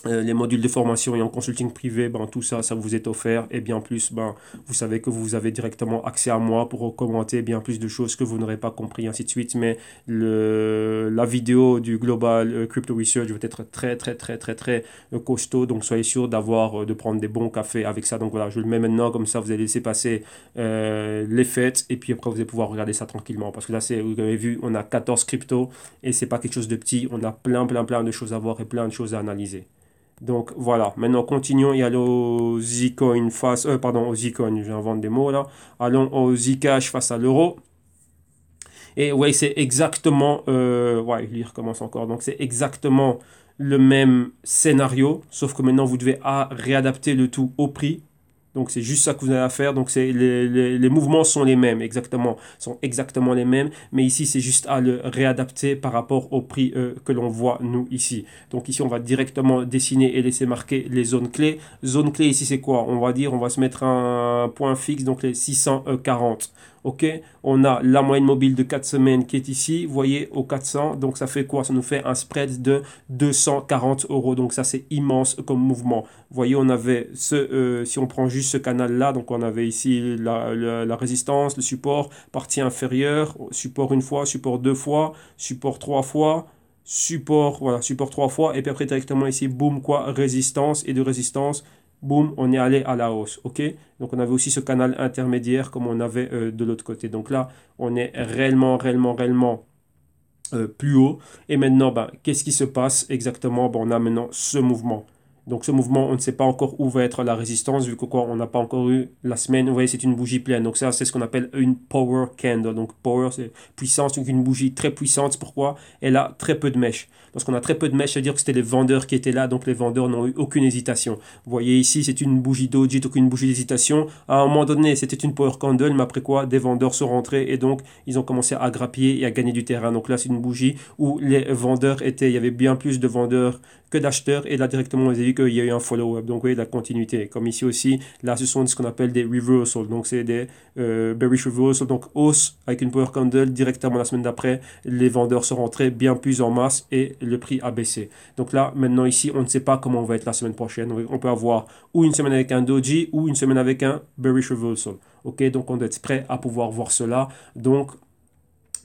les modules de formation et en consulting privé, tout ça, ça vous est offert. Et bien plus, vous savez que vous avez directement accès à moi pour commenter bien plus de choses que vous n'aurez pas compris, ainsi de suite. Mais la vidéo du Global Crypto Research va être très, très, très, très, très costaud. Donc, soyez sûr de prendre des bons cafés avec ça. Donc, voilà, je le mets maintenant. Comme ça, vous allez laisser passer les fêtes. Et puis après, vous allez pouvoir regarder ça tranquillement. Parce que là, vous avez vu, on a 14 cryptos. Et c'est pas quelque chose de petit. On a plein, plein, plein de choses à voir et plein de choses à analyser. Donc voilà, maintenant continuons et allons au Zcoin face, pardon, au Zcoin, j'invente des mots là. Allons au Zcash face à l'euro. Et ouais, c'est exactement, ouais, il recommence encore. Donc c'est exactement le même scénario, sauf que maintenant vous devez réadapter le tout au prix. Donc c'est juste ça que vous avez à faire. Donc c'est les mouvements sont les mêmes, exactement, sont exactement les mêmes. Mais ici c'est juste à le réadapter par rapport au prix que l'on voit nous ici. Donc ici on va directement dessiner et laisser marquer les zones clés. Zone clé ici c'est quoi? On va dire, on va se mettre un point fixe, donc les 640. Ok, on a la moyenne mobile de 4 semaines qui est ici, vous voyez, au 400, donc ça fait quoi? Ça nous fait un spread de 240 euros, donc ça c'est immense comme mouvement. Vous voyez, on avait si on prend juste ce canal-là, donc on avait ici la résistance, le support, partie inférieure, support une fois, support deux fois, support trois fois, support, voilà, support trois fois, et puis après directement ici, boum, quoi, résistance, et de résistance, boum, on est allé à la hausse, ok? Donc on avait aussi ce canal intermédiaire comme on avait de l'autre côté. Donc là, on est réellement plus haut. Et maintenant, ben, qu'est-ce qui se passe exactement? Ben, on a maintenant ce mouvement. Donc ce mouvement, on ne sait pas encore où va être la résistance, vu que quoi, on n'a pas encore eu la semaine. Vous voyez, c'est une bougie pleine. Donc ça, c'est ce qu'on appelle une power candle. Donc power, c'est puissance, donc une bougie très puissante. Pourquoi? Elle a très peu de mèches. Lorsqu'on a très peu de mèches, c'est-à-dire que c'était les vendeurs qui étaient là, donc les vendeurs n'ont eu aucune hésitation. Vous voyez ici, c'est une bougie doji, donc une bougie d'hésitation. À un moment donné, c'était une power candle, mais après quoi, des vendeurs sont rentrés et donc ils ont commencé à grappiller et à gagner du terrain. Donc là, c'est une bougie où les vendeurs étaient, il y avait bien plus de vendeurs que d'acheteurs et là directement vous avez vu qu'il y a eu un follow-up, donc vous voyez la continuité, comme ici aussi, là ce sont ce qu'on appelle des reversals, donc c'est des bearish reversals, donc hausse avec une power candle, directement la semaine d'après, les vendeurs sont rentrés bien plus en masse et le prix a baissé. Donc là maintenant ici, on ne sait pas comment on va être la semaine prochaine, on peut avoir ou une semaine avec un doji ou une semaine avec un bearish reversal, ok, donc on doit être prêt à pouvoir voir cela, donc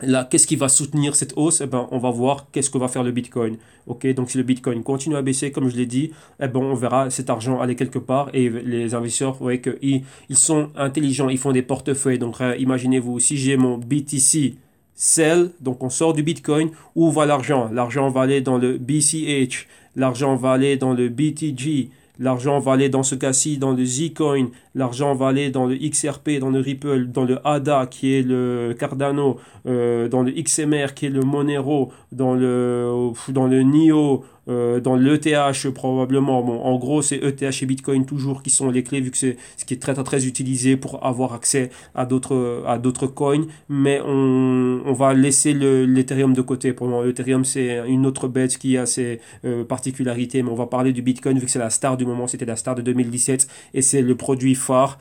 là, qu'est-ce qui va soutenir cette hausse? Eh ben, on va voir qu'est-ce que va faire le Bitcoin. Ok, donc si le Bitcoin continue à baisser, comme je l'ai dit, eh ben, on verra cet argent aller quelque part et les investisseurs, vous voyez qu'ils sont intelligents, ils font des portefeuilles. Donc, imaginez-vous, si j'ai mon BTC sell, donc on sort du Bitcoin, où va l'argent? L'argent va aller dans le BCH, l'argent va aller dans le BTG, l'argent va aller dans ce cas-ci dans le Zcoin, l'argent va aller dans le XRP, dans le Ripple, dans le ADA qui est le Cardano, dans le XMR qui est le Monero, dans le NIO, dans l'ETH probablement. Bon, en gros, c'est ETH et Bitcoin toujours qui sont les clés vu que c'est ce qui est très utilisé pour avoir accès à d'autres coins. Mais on va laisser l'Ethereum de côté. Pour moi, l'Ethereum, c'est une autre bête qui a ses particularités. Mais on va parler du Bitcoin vu que c'est la star du moment. C'était la star de 2017 et c'est le produit phare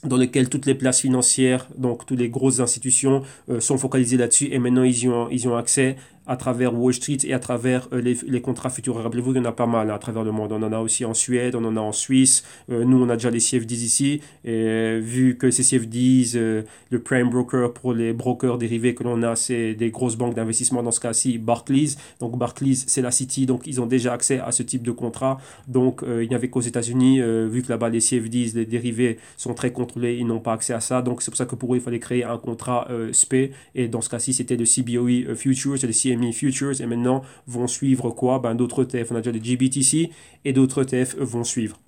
dans lequel toutes les places financières, donc toutes les grosses institutions sont focalisées là-dessus et maintenant ils ont accès à travers Wall Street et à travers les contrats futurs. Rappelez-vous, il y en a pas mal hein, à travers le monde. On en a aussi en Suède, on en a en Suisse. Nous, on a déjà les CFDs ici. Et vu que ces CFDs, le prime broker pour les brokers dérivés que l'on a, c'est des grosses banques d'investissement, dans ce cas-ci, Barclays. Donc Barclays, c'est la City, donc ils ont déjà accès à ce type de contrat. Donc il n'y avait qu'aux États-Unis, vu que là-bas les CFDs, les dérivés sont très contrôlés, ils n'ont pas accès à ça. Donc c'est pour ça que pour eux, il fallait créer un contrat SP. Et dans ce cas-ci, c'était le CBOE Futures et le CME Futures et maintenant vont suivre quoi? Ben, d'autres ETF. On a déjà les GBTC et d'autres ETF vont suivre.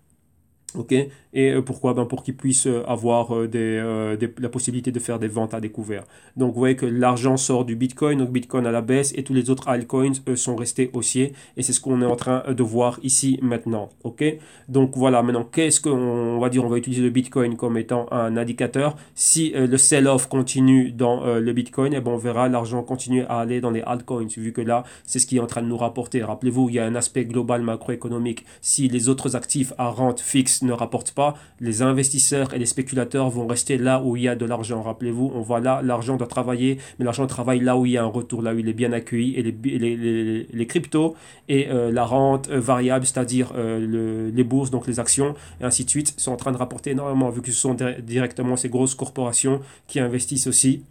Ok, et pourquoi? Ben pour qu'ils puissent avoir la possibilité de faire des ventes à découvert. Donc vous voyez que l'argent sort du Bitcoin, donc Bitcoin à la baisse et tous les autres altcoins sont restés haussiers et c'est ce qu'on est en train de voir ici maintenant. Ok, donc voilà, maintenant qu'est-ce qu'on va dire? On va utiliser le Bitcoin comme étant un indicateur. Si le sell-off continue dans le Bitcoin, et ben on verra l'argent continuer à aller dans les altcoins vu que là c'est ce qui est en train de nous rapporter. Rappelez-vous, il y a un aspect global macroéconomique. Si les autres actifs à rente fixe ne rapportent pas, les investisseurs et les spéculateurs vont rester là où il y a de l'argent. Rappelez-vous, on voit là, l'argent doit travailler, mais l'argent travaille là où il y a un retour, là où il est bien accueilli. Et les cryptos et la rente variable, c'est-à-dire les bourses, donc les actions, et ainsi de suite, sont en train de rapporter énormément, vu que ce sont directement ces grosses corporations qui investissent aussi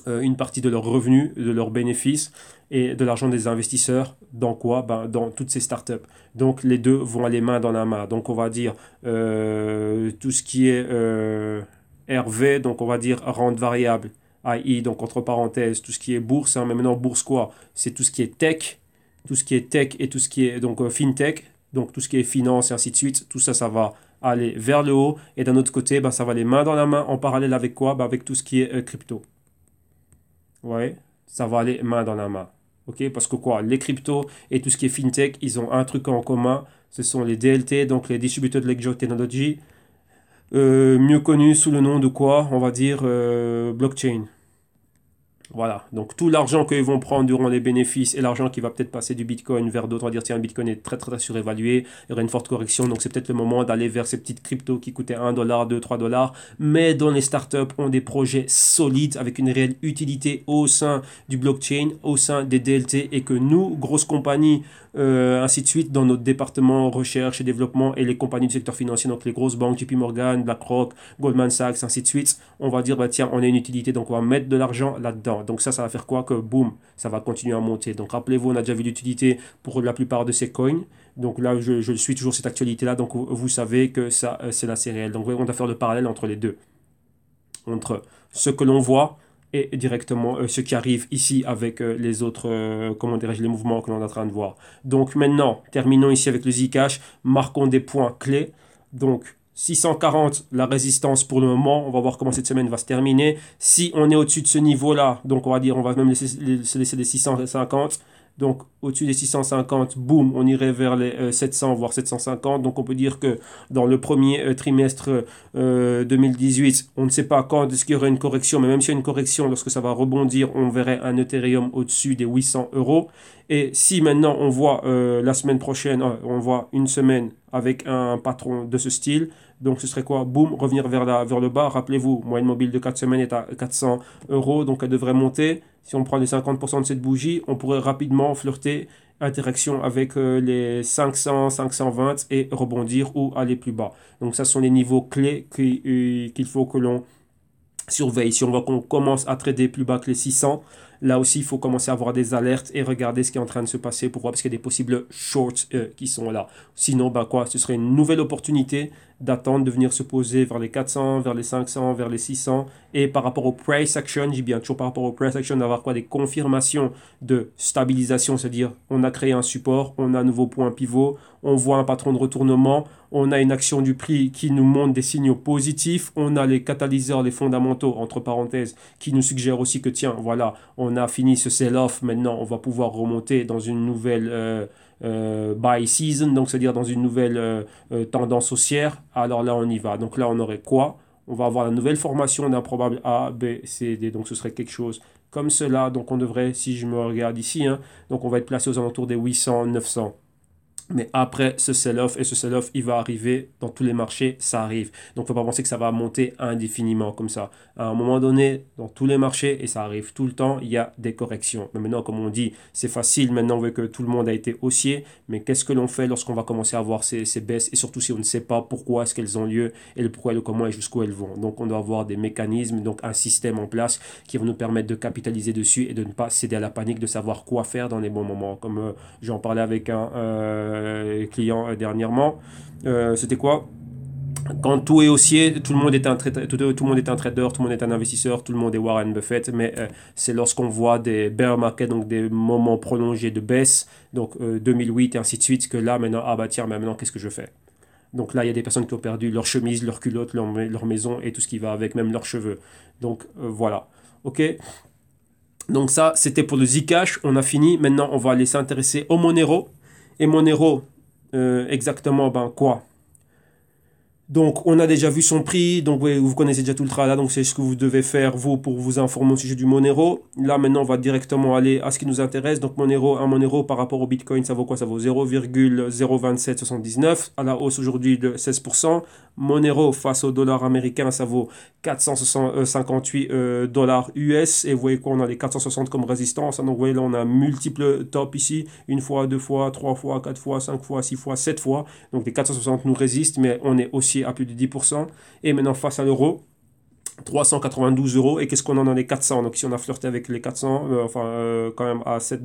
une partie de leurs revenus, de leurs bénéfices et de l'argent des investisseurs dans quoi? Ben, dans toutes ces startups. Donc les deux vont aller main dans la main. Donc on va dire tout ce qui est RV, donc on va dire rente variable, i.e. donc entre parenthèses tout ce qui est bourse, hein, mais maintenant bourse quoi? C'est tout ce qui est tech, tout ce qui est tech et tout ce qui est donc fintech. donc tout ce qui est finance et ainsi de suite, tout ça, ça va aller vers le haut. Et d'un autre côté, ben, ça va aller main dans la main en parallèle avec quoi? Ben, avec tout ce qui est crypto. Ouais, ça va aller main dans la main. Ok, parce que quoi? Les cryptos et tout ce qui est fintech, ils ont un truc en commun. Ce sont les DLT, donc les Distributed Ledger Technology, mieux connus sous le nom de quoi? On va dire blockchain. Voilà, donc tout l'argent qu'ils vont prendre durant les bénéfices et l'argent qui va peut-être passer du Bitcoin vers d'autres, on va dire tiens, le Bitcoin est très très, très surévalué, il y aura une forte correction, donc c'est peut-être le moment d'aller vers ces petites cryptos qui coûtaient 1 $, 2, 3 $, mais dont les startups ont des projets solides avec une réelle utilité au sein du blockchain, au sein des DLT, et que nous, grosses compagnies, ainsi de suite, dans notre département recherche et développement et les compagnies du secteur financier, donc les grosses banques, JP Morgan, BlackRock, Goldman Sachs, ainsi de suite, on va dire, bah, tiens, on a une utilité, donc on va mettre de l'argent là-dedans. Donc ça va faire quoi? Que boum, ça va continuer à monter. Donc rappelez-vous, on a déjà vu l'utilité pour la plupart de ces coins. Donc là, je suis toujours cette actualité-là, donc vous savez que ça, c'est là, c'est réel. Donc on doit faire le parallèle entre les deux. Entre ce que l'on voit et directement ce qui arrive ici avec les autres, comment dirais-je, les mouvements que l'on est en train de voir. Donc maintenant, terminons ici avec le Zcash, marquons des points clés. Donc 640, la résistance pour le moment, on va voir comment cette semaine va se terminer. Si on est au-dessus de ce niveau-là, donc on va dire, on va même se laisser les 650. Donc au-dessus des 650, boum, on irait vers les 700, voire 750. Donc on peut dire que dans le premier trimestre 2018, on ne sait pas quand est-ce qu'il y aurait une correction, mais même s'il y a une correction, lorsque ça va rebondir, on verrait un Ethereum au-dessus des 800 euros. Et si maintenant on voit la semaine prochaine, on voit une semaine avec un patron de ce style, donc ce serait quoi? Boum, revenir vers le bas. Rappelez-vous, moyenne mobile de 4 semaines est à 400 euros, donc elle devrait monter. Si on prend les 50% de cette bougie, on pourrait rapidement flirter interaction avec les 500, 520 et rebondir ou aller plus bas. Donc ça, ce sont les niveaux clés qu'il faut que l'on surveille. Si on voit qu'on commence à trader plus bas que les 600, là aussi, il faut commencer à avoir des alertes et regarder ce qui est en train de se passer pour voir, parce qu'il y a des possibles shorts qui sont là. Sinon, bah quoi, ce serait une nouvelle opportunité d'attendre, de venir se poser vers les 400, vers les 500, vers les 600. Et par rapport au price action, j'ai bien toujours par rapport au price action, d'avoir quoi, des confirmations de stabilisation, c'est-à-dire on a créé un support, on a un nouveau point pivot, on voit un patron de retournement, on a une action du prix qui nous montre des signaux positifs, on a les catalyseurs, les fondamentaux, entre parenthèses, qui nous suggèrent aussi que tiens, voilà, on a fini ce sell-off, maintenant on va pouvoir remonter dans une nouvelle buy season, donc c'est-à-dire dans une nouvelle tendance haussière. Alors là on y va. Donc là on aurait quoi? On va avoir la nouvelle formation d'un probable A, B, C, D, donc ce serait quelque chose comme cela. Donc on devrait, si je me regarde ici, hein, donc on va être placé aux alentours des 800, 900. Mais après ce sell-off, et ce sell-off, il va arriver dans tous les marchés, ça arrive. Donc, il ne faut pas penser que ça va monter indéfiniment comme ça. À un moment donné, dans tous les marchés, et ça arrive tout le temps, il y a des corrections. Mais maintenant, comme on dit, c'est facile maintenant vu que tout le monde a été haussier. Mais qu'est-ce que l'on fait lorsqu'on va commencer à voir ces baisses, et surtout si on ne sait pas pourquoi est-ce qu'elles ont lieu, et le pourquoi et le comment et jusqu'où elles vont. Donc, on doit avoir des mécanismes, donc un système en place qui va nous permettre de capitaliser dessus et de ne pas céder à la panique, de savoir quoi faire dans les bons moments. Comme j'en parlais avec un client dernièrement, c'était quoi? Quand tout est haussier, tout le monde est un trader, tout le monde est un trader, tout le monde est un investisseur, tout le monde est Warren Buffett, mais c'est lorsqu'on voit des bear markets, donc des moments prolongés de baisse, donc 2008 et ainsi de suite, que là maintenant, ah bah tiens, mais maintenant qu'est-ce que je fais? Donc là, il y a des personnes qui ont perdu leur chemise, leur culotte, leur maison et tout ce qui va avec, même leurs cheveux. Donc voilà, ok? Donc ça, c'était pour le Zcash, on a fini. Maintenant, on va aller s'intéresser au Monero. Et Monero, exactement, ben quoi? Donc, on a déjà vu son prix, donc vous connaissez déjà tout le tralala, donc c'est ce que vous devez faire, vous, pour vous informer au sujet du Monero. Là, maintenant, on va directement aller à ce qui nous intéresse. Donc, un Monero par rapport au Bitcoin, ça vaut quoi? Ça vaut 0,02779, à la hausse aujourd'hui de 16%. Monero face au dollar américain, ça vaut 458 dollars US. Et vous voyez quoi, on a les 460 comme résistance. Donc, vous voyez, là, on a un multiple top ici. Une fois, deux fois, trois fois, quatre fois, cinq fois, six fois, sept fois. Donc, les 460 nous résistent, mais on est aussi à plus de 10%. Et maintenant, face à l'euro, 392 euros. Et qu'est-ce qu'on en a les 400? Donc si on a flirté avec les 400, quand même à 7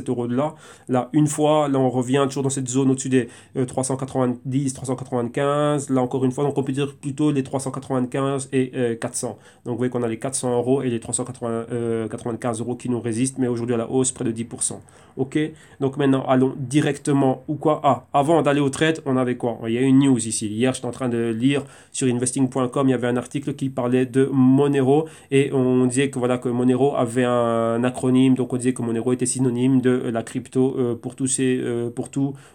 euros de là. Là, une fois, là on revient toujours dans cette zone au-dessus des 390, 395. Là encore une fois, donc on peut dire plutôt les 395 et 400. Donc vous voyez qu'on a les 400 euros et les 395 euros qui nous résistent, mais aujourd'hui à la hausse, près de 10%. Ok, donc maintenant allons directement ou quoi? Ah, avant d'aller au trade, on avait quoi? Il y a une news ici. Hier, j'étais en train de lire sur investing.com, il y avait un article qui parlait de Monero et on disait que voilà que Monero avait un acronyme, donc on disait que Monero était synonyme de la crypto pour tous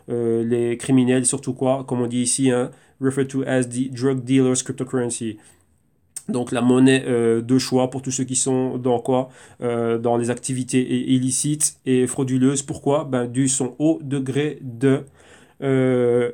les criminels, surtout quoi, comme on dit ici, hein, referred to as the drug dealers cryptocurrency. Donc la monnaie de choix pour tous ceux qui sont dans quoi? Dans les activités illicites et frauduleuses. Pourquoi? Ben, dû son haut degré de euh,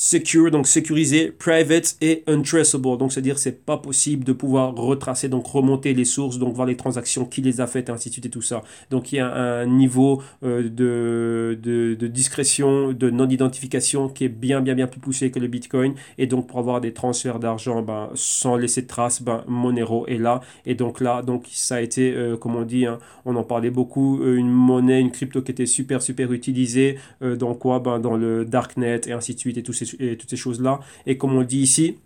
secure, donc sécurisé, private et untraceable. Donc, c'est-à-dire c'est pas possible de pouvoir retracer, donc remonter les sources, donc voir les transactions, qui les a faites, et ainsi de suite et tout ça. Donc, il y a un niveau de discrétion, de non-identification qui est bien plus poussé que le Bitcoin. Et donc, pour avoir des transferts d'argent ben, sans laisser de traces, ben, Monero est là. Et donc là, donc, ça a été, comme on dit, hein, on en parlait beaucoup, une monnaie, une crypto qui était super utilisée dans quoi? Ben, dans le darknet et ainsi de suite et toutes ces choses-là. Et comme on dit ici,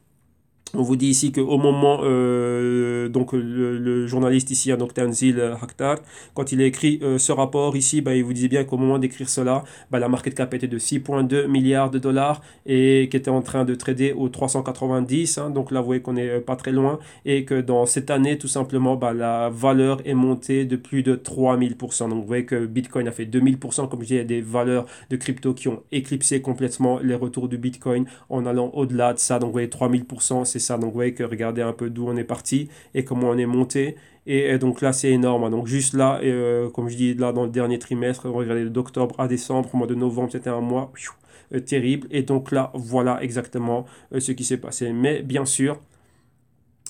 on vous dit ici qu'au moment, donc le journaliste ici, donc Tanzil Akhtar, quand il a écrit ce rapport ici, bah, il vous disait bien qu'au moment d'écrire cela, bah, la market cap était de 6,2 milliards de dollars et qui était en train de trader au 390. Hein, donc là, vous voyez qu'on n'est pas très loin et que dans cette année, tout simplement, bah, la valeur est montée de plus de 3000%. Donc vous voyez que Bitcoin a fait 2000%. Comme je dis, il y a des valeurs de crypto qui ont éclipsé complètement les retours du Bitcoin en allant au-delà de ça. Donc vous voyez, 3000%, c'est ça. Donc vous voyez que regardez un peu d'où on est parti et comment on est monté. Et donc là, c'est énorme. Donc juste là, comme je dis, là dans le dernier trimestre, regardez d'octobre à décembre, au mois de novembre, c'était un mois terrible. Et donc là, voilà exactement ce qui s'est passé. Mais bien sûr,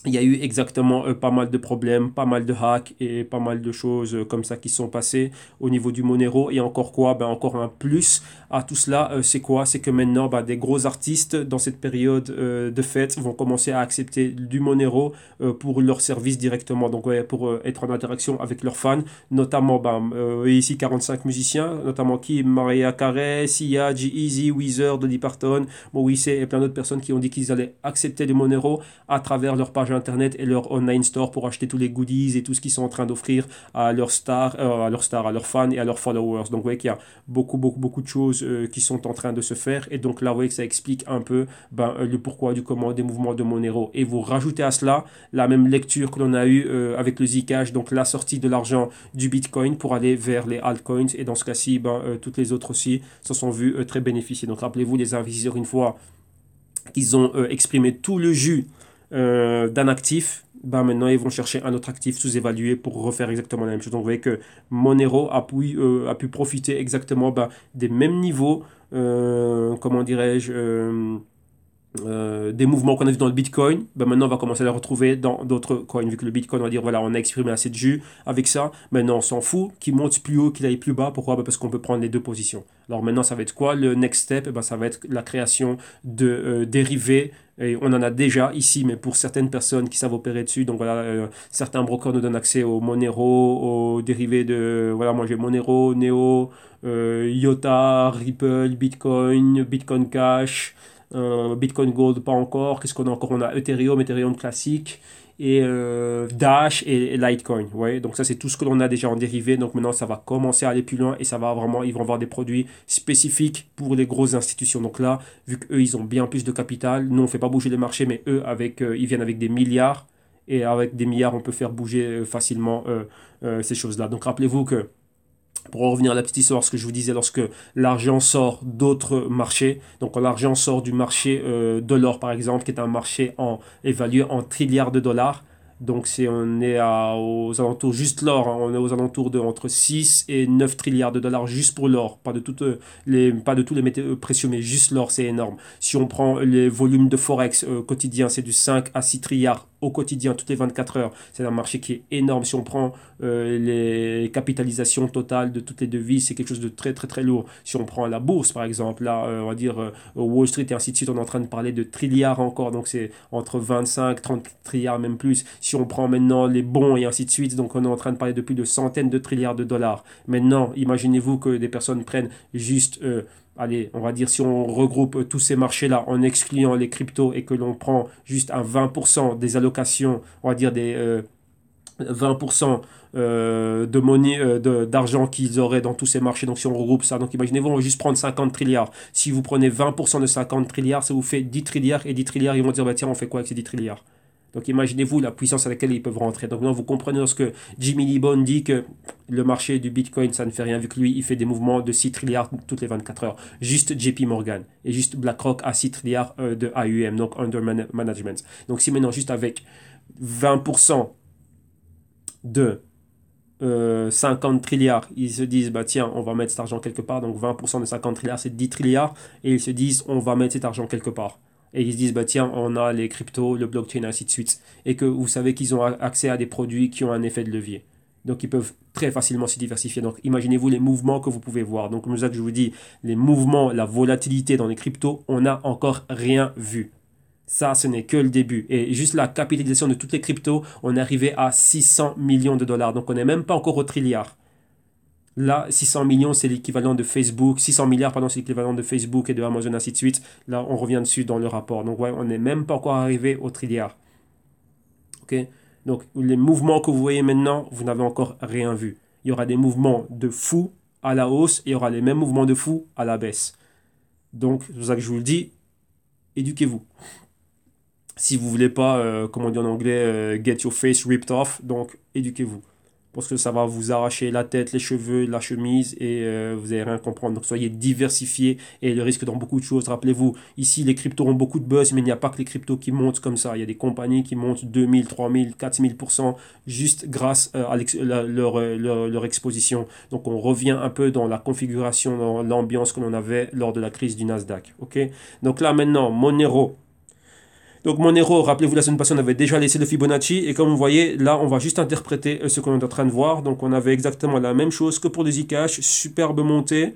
il y a eu exactement pas mal de problèmes, pas mal de hacks et pas mal de choses comme ça qui sont passées au niveau du Monero. Et encore quoi? Ben encore un plus à tout cela, c'est quoi? C'est que maintenant, ben, des gros artistes dans cette période de fête vont commencer à accepter du Monero pour leur service directement. Donc ouais, pour être en interaction avec leurs fans, notamment ben, ici 45 musiciens, notamment qui? Mariah Carey, Sia, G-Eazy, Weezer, Dolly Parton, Morrissey et plein d'autres personnes qui ont dit qu'ils allaient accepter du Monero à travers leur page internet et leur online store pour acheter tous les goodies et tout ce qu'ils sont en train d'offrir à leurs stars, à leurs fans et à leurs followers. Donc vous voyez qu'il y a beaucoup de choses qui sont en train de se faire et donc là vous voyez que ça explique un peu ben, le pourquoi du comment des mouvements de Monero. Et vous rajoutez à cela la même lecture que l'on a eu avec le Zcash, donc la sortie de l'argent du Bitcoin pour aller vers les altcoins et dans ce cas-ci ben, toutes les autres aussi se sont vues très bénéficier. Donc rappelez-vous les investisseurs une fois qu'ils ont exprimé tout le jus d'un actif, ben maintenant ils vont chercher un autre actif sous-évalué pour refaire exactement la même chose. Donc vous voyez que Monero a pu profiter exactement ben, des mêmes niveaux, comment dirais-je, des mouvements qu'on a vu dans le Bitcoin, ben maintenant on va commencer à les retrouver dans d'autres coins. Vu que le Bitcoin, on va dire, voilà, on a exprimé assez de jus avec ça, maintenant on s'en fout, qu'il monte plus haut, qu'il aille plus bas. Pourquoi? Ben parce qu'on peut prendre les deux positions. Alors maintenant, ça va être quoi? Le next step, ben, ça va être la création de dérivés. Et on en a déjà ici, mais pour certaines personnes qui savent opérer dessus, donc voilà, certains brokers nous donnent accès au Monero, aux dérivés de, voilà, moi j'ai Monero, Neo, IOTA, Ripple, Bitcoin, Bitcoin Cash, Bitcoin Gold pas encore. Qu'est-ce qu'on a encore? On a Ethereum classique et Dash et Litecoin. Ouais, donc ça c'est tout ce que l'on a déjà en dérivé. Donc maintenant ça va commencer à aller plus loin et ça va vraiment, ils vont avoir des produits spécifiques pour les grosses institutions. Donc là, vu qu'eux ils ont bien plus de capital, nous on fait pas bouger les marchés, mais eux ils viennent avec des milliards et avec des milliards on peut faire bouger facilement ces choses-là. Donc rappelez-vous que pour en revenir à la petite histoire, ce que je vous disais, lorsque l'argent sort d'autres marchés, donc quand l'argent sort du marché de l'or par exemple, qui est un marché évalué en trilliards de dollars, donc on est aux alentours, juste l'or, hein, on est aux alentours de entre 6 et 9 trilliards de dollars juste pour l'or, pas de tous les métaux précieux, mais juste l'or, c'est énorme. Si on prend les volumes de Forex quotidien, c'est du 5 à 6 trilliards au quotidien, toutes les 24 heures. C'est un marché qui est énorme. Si on prend les capitalisations totales de toutes les devises, c'est quelque chose de très très très lourd. Si on prend la bourse par exemple, là on va dire Wall Street et ainsi de suite, on est en train de parler de trilliards encore, donc c'est entre 25, 30 trilliards même plus. Si on prend maintenant les bons et ainsi de suite, donc on est en train de parler de plus de centaines de trilliards de dollars. Maintenant, imaginez-vous que des personnes prennent juste allez, on va dire si on regroupe tous ces marchés-là en excluant les cryptos et que l'on prend juste un 20% des allocations, on va dire des 20% de monnaie, d'argent qu'ils auraient dans tous ces marchés. Donc si on regroupe ça, donc imaginez-vous, on va juste prendre 50 trilliards. Si vous prenez 20% de 50 trilliards, ça vous fait 10 trilliards et 10 trilliards, ils vont dire, bah tiens, on fait quoi avec ces 10 trilliards? Donc imaginez-vous la puissance à laquelle ils peuvent rentrer. Donc maintenant vous comprenez lorsque Jimmy Limon dit que le marché du Bitcoin ça ne fait rien vu que lui il fait des mouvements de 6 trilliards toutes les 24 heures. Juste JP Morgan et juste BlackRock a 6 trilliards de AUM, donc Under Management. Donc si maintenant juste avec 20% de 50 trilliards, ils se disent bah tiens on va mettre cet argent quelque part, donc 20% de 50 trilliards c'est 10 trilliards et ils se disent on va mettre cet argent quelque part. Et ils se disent, bah tiens, on a les cryptos, le blockchain, ainsi de suite. Et que vous savez qu'ils ont accès à des produits qui ont un effet de levier. Donc ils peuvent très facilement se diversifier. Donc imaginez-vous les mouvements que vous pouvez voir. Donc comme ça que je vous dis, les mouvements, la volatilité dans les cryptos, on n'a encore rien vu. Ça, ce n'est que le début. Et juste la capitalisation de toutes les cryptos, on est arrivé à 600 millions de dollars. Donc on n'est même pas encore au trilliard. Là, 600 millions, c'est l'équivalent de Facebook. 600 milliards, pardon, c'est l'équivalent de Facebook et de Amazon, ainsi de suite. Là, on revient dessus dans le rapport. Donc, ouais, on n'est même pas encore arrivé au trilliard. OK? Donc, les mouvements que vous voyez maintenant, vous n'avez encore rien vu. Il y aura des mouvements de fou à la hausse et il y aura les mêmes mouvements de fou à la baisse. Donc, c'est pour ça que je vous le dis, éduquez-vous. Si vous voulez pas, comme on dit en anglais, get your face ripped off, donc éduquez-vous. Parce que ça va vous arracher la tête, les cheveux, la chemise et vous n'allez rien comprendre. Donc soyez diversifiés et le risque dans beaucoup de choses. Rappelez-vous, ici les cryptos ont beaucoup de buzz, mais il n'y a pas que les cryptos qui montent comme ça. Il y a des compagnies qui montent 2000, 3000, 4000% juste grâce à leur exposition. Donc on revient un peu dans la configuration, dans l'ambiance que l'on avait lors de la crise du Nasdaq. Okay. Donc là maintenant, Monero. Donc Monero, rappelez-vous, la semaine passée, on avait déjà laissé le Fibonacci. Et comme vous voyez, là, on va juste interpréter ce qu'on est en train de voir. Donc on avait exactement la même chose que pour le Zcash. Superbe montée.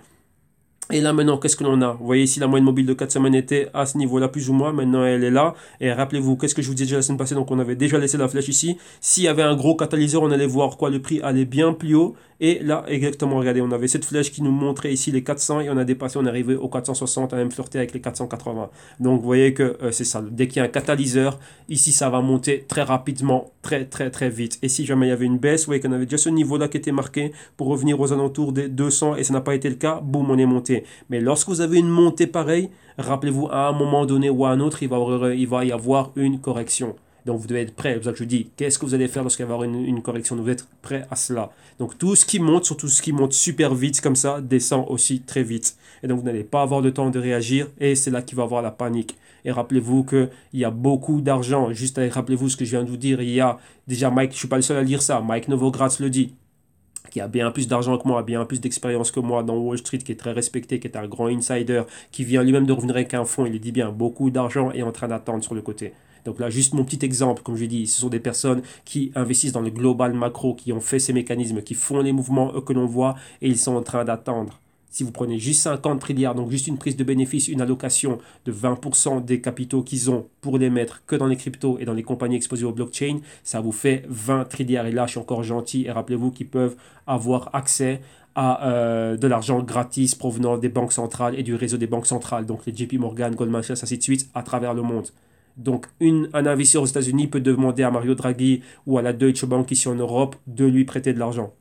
Et là maintenant, qu'est-ce que l'on a? Vous voyez ici la moyenne mobile de 4 semaines était à ce niveau-là plus ou moins. Maintenant, elle est là. Et rappelez-vous, qu'est-ce que je vous disais déjà la semaine passée? Donc on avait déjà laissé la flèche ici. S'il y avait un gros catalyseur, on allait voir quoi? Le prix allait bien plus haut. Et là, exactement, regardez, on avait cette flèche qui nous montrait ici les 400 et on a dépassé, on est arrivé aux 460, on a même flirté avec les 480. Donc vous voyez que c'est ça. Dès qu'il y a un catalyseur, ici ça va monter très rapidement, très très très vite. Et si jamais il y avait une baisse, vous voyez qu'on avait déjà ce niveau-là qui était marqué pour revenir aux alentours des 200 et ça n'a pas été le cas, boum, on est monté. Mais lorsque vous avez une montée pareille, rappelez-vous, à un moment donné ou à un autre, il va y avoir une correction. Donc vous devez être prêt. C'est pour ça que je dis, qu'est-ce que vous allez faire lorsqu'il va y avoir une correction? Vous devez être prêt à cela. Donc tout ce qui monte, surtout ce qui monte super vite comme ça, descend aussi très vite. Et donc vous n'allez pas avoir le temps de réagir et c'est là qu'il va y avoir la panique. Et rappelez-vous qu'il y a beaucoup d'argent. Juste rappelez-vous ce que je viens de vous dire. Il y a déjà Mike, je ne suis pas le seul à lire ça, Mike Novogratz le dit, qui a bien plus d'argent que moi, bien plus d'expérience que moi dans Wall Street, qui est très respecté, qui est un grand insider, qui vient lui-même de revenir avec un fonds, il dit bien, beaucoup d'argent est en train d'attendre sur le côté. Donc là, juste mon petit exemple, comme je dis, ce sont des personnes qui investissent dans le global macro, qui ont fait ces mécanismes, qui font les mouvements que l'on voit et ils sont en train d'attendre. Si vous prenez juste 50 trilliards, donc juste une prise de bénéfice, une allocation de 20% des capitaux qu'ils ont pour les mettre que dans les cryptos et dans les compagnies exposées au blockchain, ça vous fait 20 trilliards. Et là, je suis encore gentil et rappelez-vous qu'ils peuvent avoir accès à de l'argent gratis provenant des banques centrales et du réseau des banques centrales, donc les JP Morgan, Goldman Sachs, ainsi de suite, à travers le monde. Donc, un investisseur aux États-Unis peut demander à Mario Draghi ou à la Deutsche Bank ici en Europe de lui prêter de l'argent.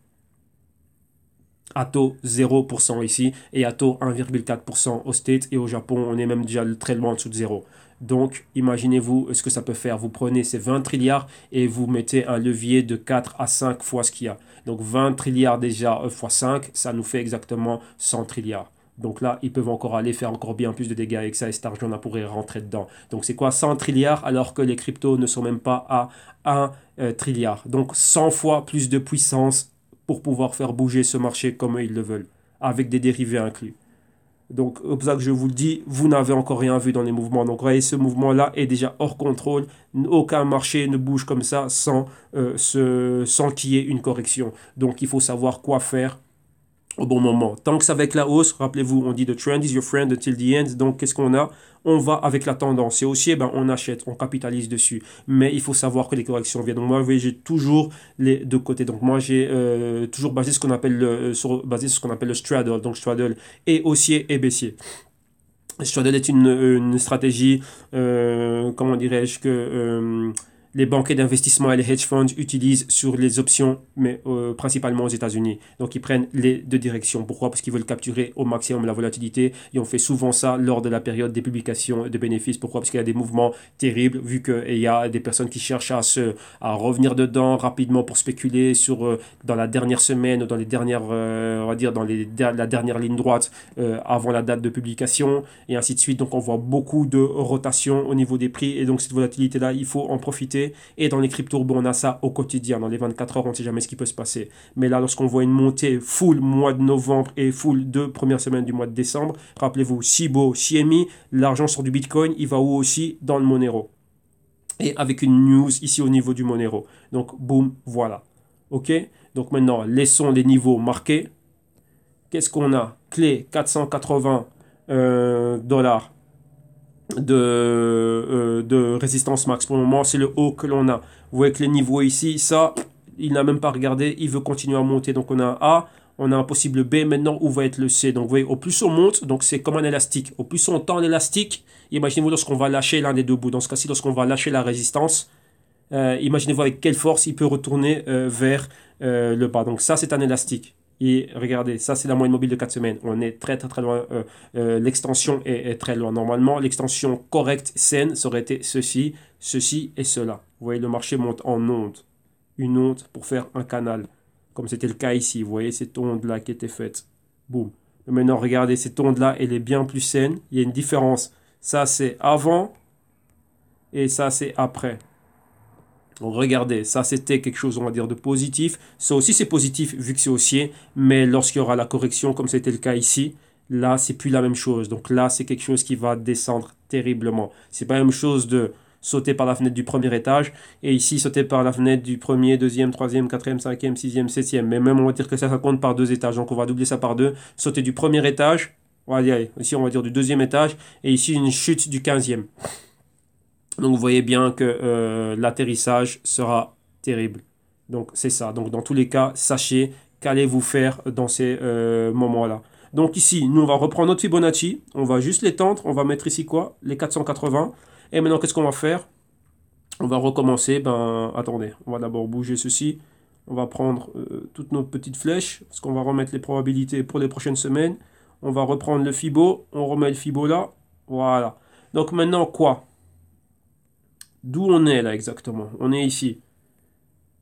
À taux 0% ici et à taux 1,4% aux States et au Japon, on est même déjà très loin en dessous de zéro. Donc, imaginez-vous ce que ça peut faire. Vous prenez ces 20 trilliards et vous mettez un levier de 4 à 5 fois ce qu'il y a. Donc, 20 trilliards déjà fois 5, ça nous fait exactement 100 trilliards. Donc là, ils peuvent encore aller faire encore bien plus de dégâts avec ça et cet argent, on pourrait rentrer dedans. Donc c'est quoi 100 trilliards alors que les cryptos ne sont même pas à 1 trilliard. Donc 100 fois plus de puissance pour pouvoir faire bouger ce marché comme ils le veulent, avec des dérivés inclus. Donc, c'est pour ça que je vous le dis, vous n'avez encore rien vu dans les mouvements. Donc, vous voyez, ce mouvement-là est déjà hors contrôle. Aucun marché ne bouge comme ça sans qu'il y ait une correction. Donc, il faut savoir quoi faire au bon moment. Tant que c'est avec la hausse, rappelez-vous, on dit the trend is your friend until the end. Donc, qu'est-ce qu'on a? On va avec la tendance. Et aussi, eh ben, on achète, on capitalise dessus. Mais il faut savoir que les corrections viennent. Donc, moi, vous voyez, j'ai toujours les deux côtés. Donc, moi, j'ai toujours basé ce qu'on appelle basé sur ce qu'on appelle le straddle. Donc, straddle et haussier et baissier. Straddle est une stratégie, comment dirais-je, que les banquiers d'investissement et les hedge funds utilisent sur les options, mais principalement aux États-Unis. Donc ils prennent les deux directions. Pourquoi? Parce qu'ils veulent capturer au maximum la volatilité. Et on fait souvent ça lors de la période des publications de bénéfices. Pourquoi? Parce qu'il y a des mouvements terribles, vu qu'il y a des personnes qui cherchent à revenir dedans rapidement pour spéculer dans la dernière semaine ou dans les dernières, on va dire, la dernière ligne droite avant la date de publication, et ainsi de suite. Donc on voit beaucoup de rotation au niveau des prix. Et donc cette volatilité-là, il faut en profiter. Et dans les cryptos, bon, on a ça au quotidien. Dans les 24 heures, on ne sait jamais ce qui peut se passer. Mais là, lorsqu'on voit une montée full mois de novembre et full deux premières semaines du mois de décembre, rappelez-vous, Shibo, Shiemi, l'argent sur du Bitcoin, il va où aussi? Dans le Monero. Et avec une news ici au niveau du Monero. Donc, boum, voilà. OK? Donc maintenant, laissons les niveaux marqués. Qu'est-ce qu'on a? Clé 480 dollars de résistance max. Pour le moment, c'est le haut que l'on a. Vous voyez que les niveaux ici, ça, il n'a même pas regardé, il veut continuer à monter. Donc on a un A, on a un possible B maintenant, où va être le C. Donc vous voyez, au plus on monte, donc c'est comme un élastique. Au plus on tend l'élastique, imaginez-vous lorsqu'on va lâcher l'un des deux bouts. Dans ce cas-ci, lorsqu'on va lâcher la résistance, imaginez-vous avec quelle force il peut retourner vers le bas. Donc ça, c'est un élastique. Et regardez, ça c'est la moyenne mobile de 4 semaines. On est très très très loin. L'extension est très loin. Normalement, l'extension correcte, saine, ça aurait été ceci, ceci et cela. Vous voyez, le marché monte en onde. Une onde pour faire un canal. Comme c'était le cas ici. Vous voyez cette onde-là qui était faite. Boum. Maintenant, regardez, cette onde-là, elle est bien plus saine. Il y a une différence. Ça c'est avant et ça c'est après. Donc regardez, ça c'était quelque chose, on va dire, de positif. Ça aussi c'est positif vu que c'est haussier, mais lorsqu'il y aura la correction, comme c'était le cas ici, là c'est plus la même chose. Donc là c'est quelque chose qui va descendre terriblement. C'est pas la même chose de sauter par la fenêtre du premier étage et ici sauter par la fenêtre du premier, deuxième, troisième, quatrième, cinquième, sixième, septième. Mais même on va dire que ça compte par deux étages. Donc on va doubler ça par deux. Sauter du premier étage, ici on va dire du deuxième étage et ici une chute du 15e. Donc vous voyez bien que l'atterrissage sera terrible. Donc c'est ça. Donc dans tous les cas, sachez qu'allez-vous faire dans ces moments-là. Donc ici, nous on va reprendre notre Fibonacci. On va juste l'étendre. On va mettre ici quoi? Les 480. Et maintenant, qu'est-ce qu'on va faire? On va recommencer. Ben attendez, on va d'abord bouger ceci. On va prendre toutes nos petites flèches. Parce qu'on va remettre les probabilités pour les prochaines semaines. On va reprendre le Fibo. On remet le Fibo là. Voilà. Donc maintenant quoi? D'où on est là exactement? On est ici.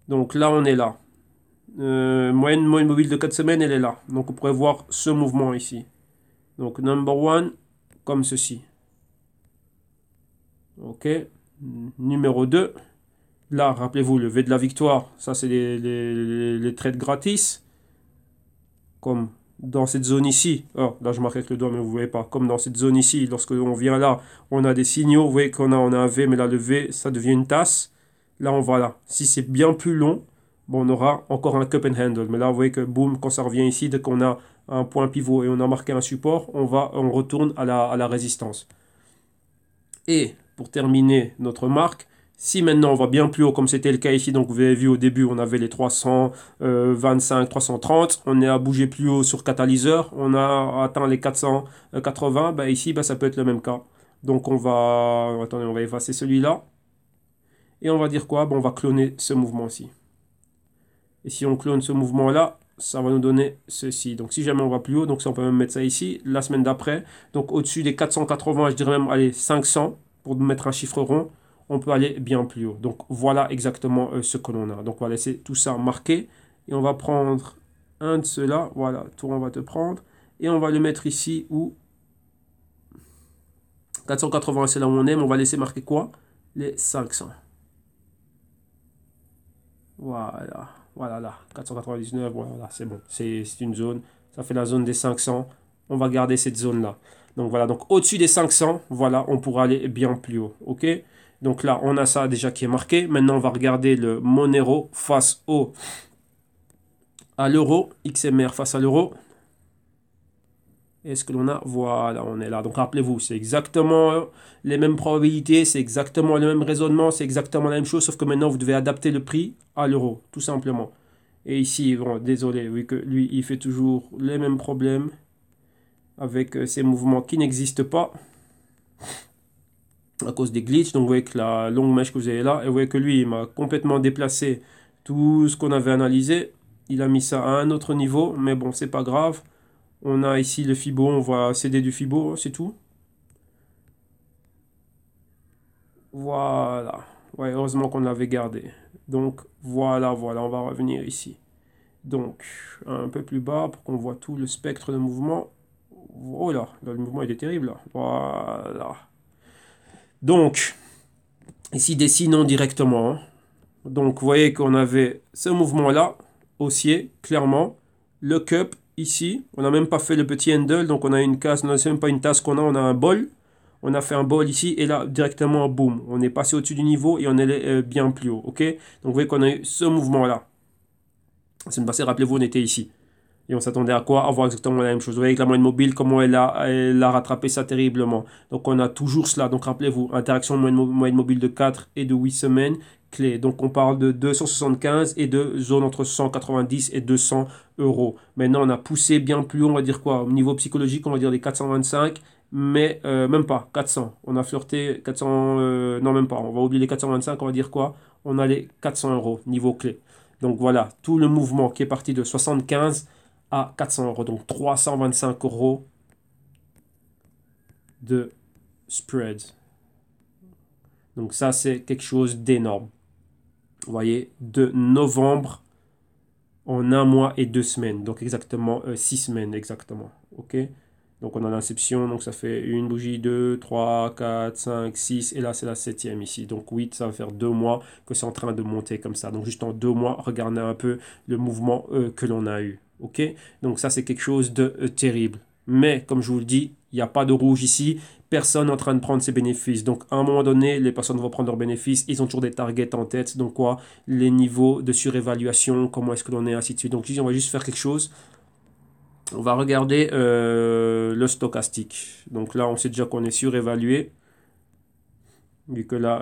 Donc là, on est là. Moyenne mobile de 4 semaines, elle est là. Donc on pourrait voir ce mouvement ici. Donc number one, comme ceci. Ok. Numéro 2. Là, rappelez-vous, le V de la victoire. Ça, c'est les trades gratis. Comme dans cette zone ici. Oh, là, je marque avec le doigt, mais vous ne voyez pas. Comme dans cette zone ici, lorsque on vient là, on a des signaux. Vous voyez on a un V, mais là, le V, ça devient une tasse. Là, on va là. Si c'est bien plus long, bon, on aura encore un cup and handle. Mais là, vous voyez que, boum, quand ça revient ici, dès qu'on a un point pivot et on a marqué un support, on retourne à la résistance. Et pour terminer notre marque, si maintenant on va bien plus haut comme c'était le cas ici, donc vous avez vu au début on avait les 325, 330, on est à bouger plus haut sur catalyseur, on a atteint les 480, bah ici bah, ça peut être le même cas. Donc attendez, on va effacer celui-là. Et on va dire quoi? Bon, on va cloner ce mouvement-ci. Et si on clone ce mouvement-là, ça va nous donner ceci. Donc si jamais on va plus haut, donc ça on peut même mettre ça ici, la semaine d'après. Donc au-dessus des 480, je dirais même, allez, 500, pour mettre un chiffre rond, on peut aller bien plus haut. Donc voilà exactement ce que l'on a. Donc on va laisser tout ça marqué. Et on va prendre un de ceux-là, voilà, tout on va te prendre. Et on va le mettre ici où 480, c'est là où on est, mais on va laisser marquer quoi? Les 500. Voilà là, 499, voilà, c'est bon, c'est une zone, ça fait la zone des 500, on va garder cette zone-là. Donc voilà, donc au-dessus des 500, voilà, on pourra aller bien plus haut, ok? Donc là, on a ça déjà qui est marqué. Maintenant, on va regarder le Monero face à l'euro, XMR face à l'euro. Est-ce que l'on a? Voilà, on est là. Donc rappelez-vous, c'est exactement les mêmes probabilités, c'est exactement le même raisonnement, c'est exactement la même chose, sauf que maintenant, vous devez adapter le prix à l'euro, tout simplement. Et ici, bon, désolé, oui, que lui, il fait toujours les mêmes problèmes avec ces mouvements qui n'existent pas à cause des glitches. Donc vous voyez que la longue mèche que vous avez là, et vous voyez que lui, il m'a complètement déplacé tout ce qu'on avait analysé. Il a mis ça à un autre niveau, mais bon, c'est pas grave. On a ici le Fibo, on va céder du Fibo, c'est tout. Voilà. Ouais, heureusement qu'on l'avait gardé. Donc voilà, voilà, on va revenir ici. Donc un peu plus bas pour qu'on voit tout le spectre de mouvement. Oh là, le mouvement il est terrible là. Voilà. Donc, ici dessinons directement, hein. Donc vous voyez qu'on avait ce mouvement-là, haussier, clairement. Le cup, ici, on n'a même pas fait le petit handle, donc on a une case, non, c'est même pas une tasse qu'on a, on a un bol. On a fait un bol ici, et là, directement, boum, on est passé au-dessus du niveau, et on est bien plus haut, ok? Donc vous voyez qu'on a eu ce mouvement-là. La semaine passée, rappelez-vous, on était ici. Et on s'attendait à quoi? À voir exactement la même chose. Vous voyez avec la moyenne mobile, comment elle a rattrapé ça terriblement. Donc on a toujours cela. Donc rappelez-vous, interaction de moyenne mobile de 4 et de 8 semaines, clé. Donc on parle de 275 et de zone entre 190 et 200 euros. Maintenant on a poussé bien plus haut, on va dire quoi? Au niveau psychologique, on va dire des 425. Mais même pas, 400. On a flirté 400, non même pas, on va oublier les 425, on va dire quoi? On a les 400 euros, niveau clé. Donc voilà, tout le mouvement qui est parti de 75 à 400 euros. Donc 325 euros de spread. Donc ça, c'est quelque chose d'énorme. Vous voyez, de novembre en un mois et 2 semaines. Donc exactement 6 semaines exactement. Ok. Donc on a l'inception, donc ça fait une bougie, 2, 3, 4, 5, 6, et là c'est la septième ici. Donc 8, ça va faire 2 mois que c'est en train de monter comme ça. Donc juste en 2 mois, regardez un peu le mouvement que l'on a eu. Ok. Donc ça c'est quelque chose de terrible. Mais comme je vous le dis, il n'y a pas de rouge ici. Personne n'est en train de prendre ses bénéfices. Donc à un moment donné, les personnes vont prendre leurs bénéfices. Ils ont toujours des targets en tête. Donc quoi? Les niveaux de surévaluation, comment est-ce que l'on est, ainsi de suite. Donc ici, on va juste faire quelque chose. On va regarder le stochastique. Donc là, on sait déjà qu'on est surévalué. Vu que là,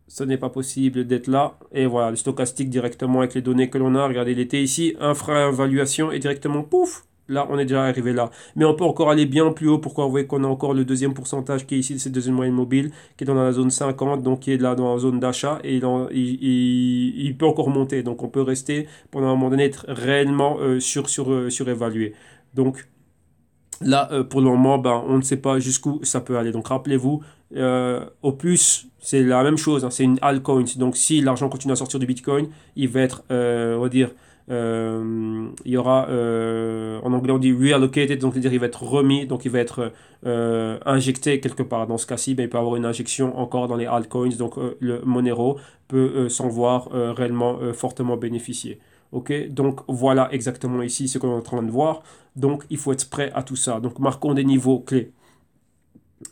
ce n'est pas possible d'être là. Et voilà, le stochastique directement avec les données que l'on a. Regardez, il était ici, infra-évaluation et directement, pouf, là, on est déjà arrivé là. Mais on peut encore aller bien plus haut. Pourquoi? Vous voyez qu'on a encore le deuxième pourcentage qui est ici, c'est deuxième moyenne mobile, qui est dans la zone 50, donc qui est là dans la zone d'achat. Et il peut encore monter. Donc on peut rester, pendant un moment donné, être réellement surévalué. Donc là, pour le moment, ben, on ne sait pas jusqu'où ça peut aller. Donc rappelez-vous, au plus, c'est la même chose, hein, c'est une altcoin. Donc si l'argent continue à sortir du Bitcoin, il va être, on va dire, il y aura, en anglais on dit reallocated, donc c'est-à-dire il va être remis, donc il va être injecté quelque part. Dans ce cas-ci, ben, il peut y avoir une injection encore dans les altcoins, donc le Monero peut s'en voir réellement fortement bénéficier. Ok, donc voilà exactement ici ce qu'on est en train de voir. Donc il faut être prêt à tout ça. Donc marquons des niveaux clés